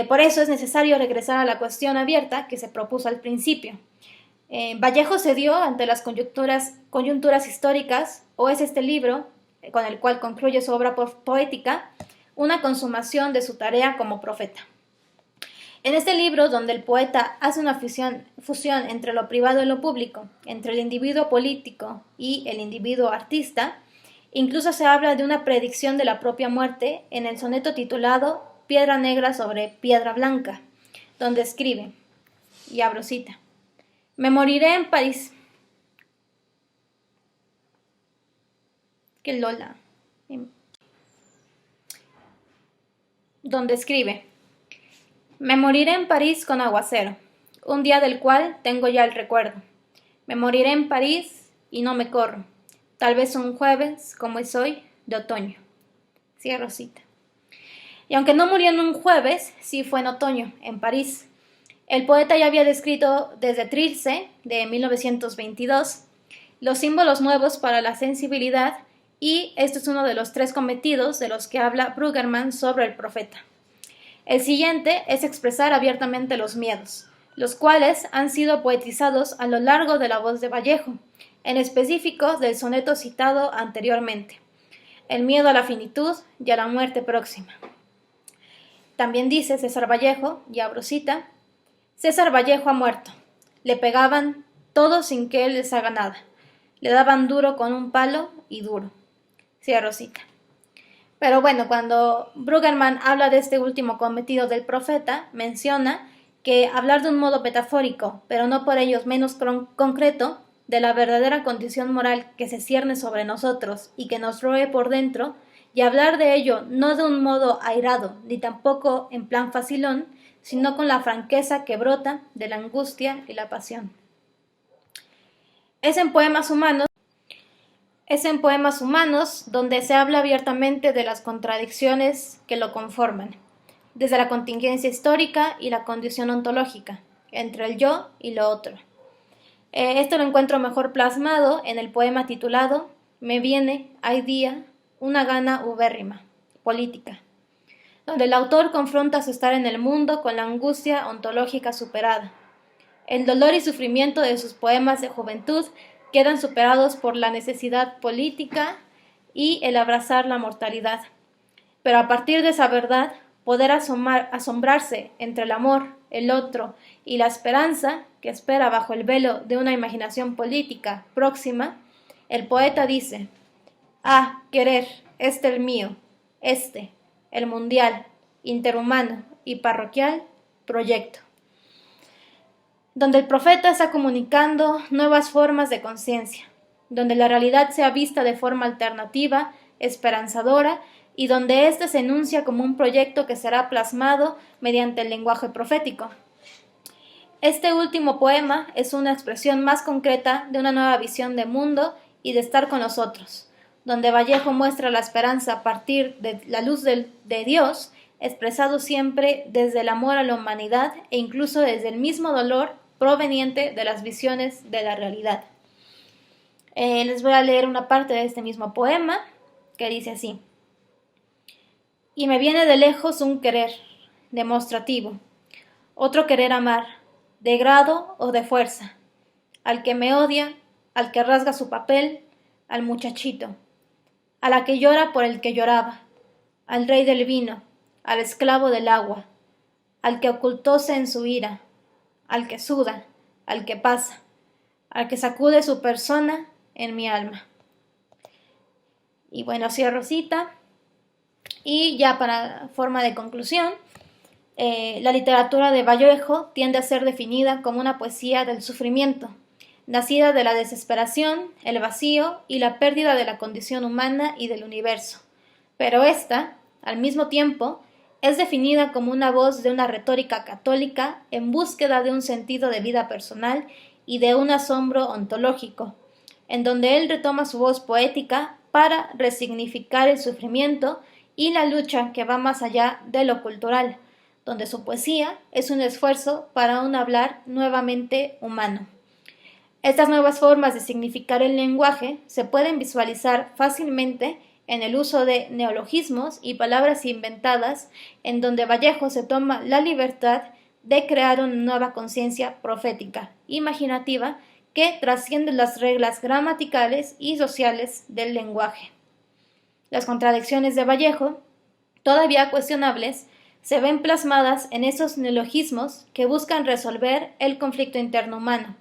Por eso es necesario regresar a la cuestión abierta que se propuso al principio. Vallejo se dio ante las coyunturas históricas, o es este libro, con el cual concluye su obra poética, una consumación de su tarea como profeta. En este libro, donde el poeta hace una fusión entre lo privado y lo público, entre el individuo político y el individuo artista, incluso se habla de una predicción de la propia muerte en el soneto titulado Piedra negra sobre piedra blanca, donde escribe, y abro cita: me moriré en París. Que Lola. Donde escribe: me moriré en París con aguacero, un día del cual tengo ya el recuerdo. Me moriré en París y no me corro, tal vez un jueves, como es hoy, de otoño. Cierro cita. Y aunque no murió en un jueves, sí fue en otoño, en París. El poeta ya había descrito desde Trilce, de 1922, los símbolos nuevos para la sensibilidad, y este es uno de los 3 cometidos de los que habla Brueggemann sobre el profeta. El siguiente es expresar abiertamente los miedos, los cuales han sido poetizados a lo largo de la voz de Vallejo, en específico del soneto citado anteriormente, el miedo a la finitud y a la muerte próxima. También dice César Vallejo, y abro cita: César Vallejo ha muerto, le pegaban todo sin que él les haga nada, le daban duro con un palo y duro. Cierro cita. Pero bueno, cuando Brueggemann habla de este último cometido del profeta, menciona que hablar de un modo metafórico, pero no por ello menos concreto, de la verdadera condición moral que se cierne sobre nosotros y que nos roe por dentro, y hablar de ello no de un modo airado, ni tampoco en plan facilón, sino con la franqueza que brota de la angustia y la pasión. Es en Poemas Humanos donde se habla abiertamente de las contradicciones que lo conforman, desde la contingencia histórica y la condición ontológica, entre el yo y lo otro. Esto lo encuentro mejor plasmado en el poema titulado Me viene, hay día, una gana ubérrima, política, donde el autor confronta su estar en el mundo con la angustia ontológica superada. El dolor y sufrimiento de sus poemas de juventud quedan superados por la necesidad política y el abrazar la mortalidad. Pero a partir de esa verdad, poder asombrarse entre el amor, el otro y la esperanza que espera bajo el velo de una imaginación política próxima, el poeta dice: ah, querer, el mío, el mundial, interhumano y parroquial proyecto, donde el profeta está comunicando nuevas formas de conciencia, donde la realidad sea vista de forma alternativa, esperanzadora, y donde éste se enuncia como un proyecto que será plasmado mediante el lenguaje profético. Este último poema es una expresión más concreta de una nueva visión de mundo y de estar con los otros, donde Vallejo muestra la esperanza a partir de la luz de Dios, expresado siempre desde el amor a la humanidad e incluso desde el mismo dolor proveniente de las visiones de la realidad. Les voy a leer una parte de este mismo poema que dice así: y me viene de lejos un querer demostrativo, otro querer amar, de grado o de fuerza, al que me odia, al que rasga su papel, al muchachito, a la que llora por el que lloraba, al rey del vino, al esclavo del agua, al que ocultóse en su ira, al que suda, al que pasa, al que sacude su persona en mi alma. Y bueno, cierro cita. Y ya para forma de conclusión, la literatura de Vallejo tiende a ser definida como una poesía del sufrimiento, nacida de la desesperación, el vacío y la pérdida de la condición humana y del universo. Pero esta, al mismo tiempo, es definida como una voz de una retórica católica en búsqueda de un sentido de vida personal y de un asombro ontológico, en donde él retoma su voz poética para resignificar el sufrimiento y la lucha que va más allá de lo cultural, donde su poesía es un esfuerzo para un hablar nuevamente humano. Estas nuevas formas de significar el lenguaje se pueden visualizar fácilmente en el uso de neologismos y palabras inventadas, en donde Vallejo se toma la libertad de crear una nueva conciencia profética, imaginativa, que trasciende las reglas gramaticales y sociales del lenguaje. Las contradicciones de Vallejo, todavía cuestionables, se ven plasmadas en esos neologismos que buscan resolver el conflicto interno humano,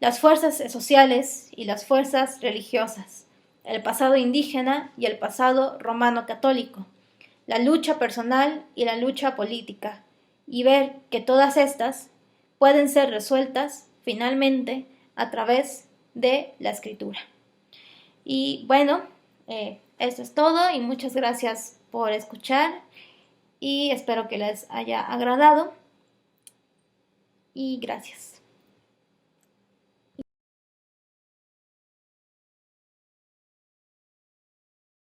las fuerzas sociales y las fuerzas religiosas, el pasado indígena y el pasado romano católico, la lucha personal y la lucha política, y ver que todas estas pueden ser resueltas finalmente a través de la escritura. Y bueno, eso es todo y muchas gracias por escuchar y espero que les haya agradado y gracias.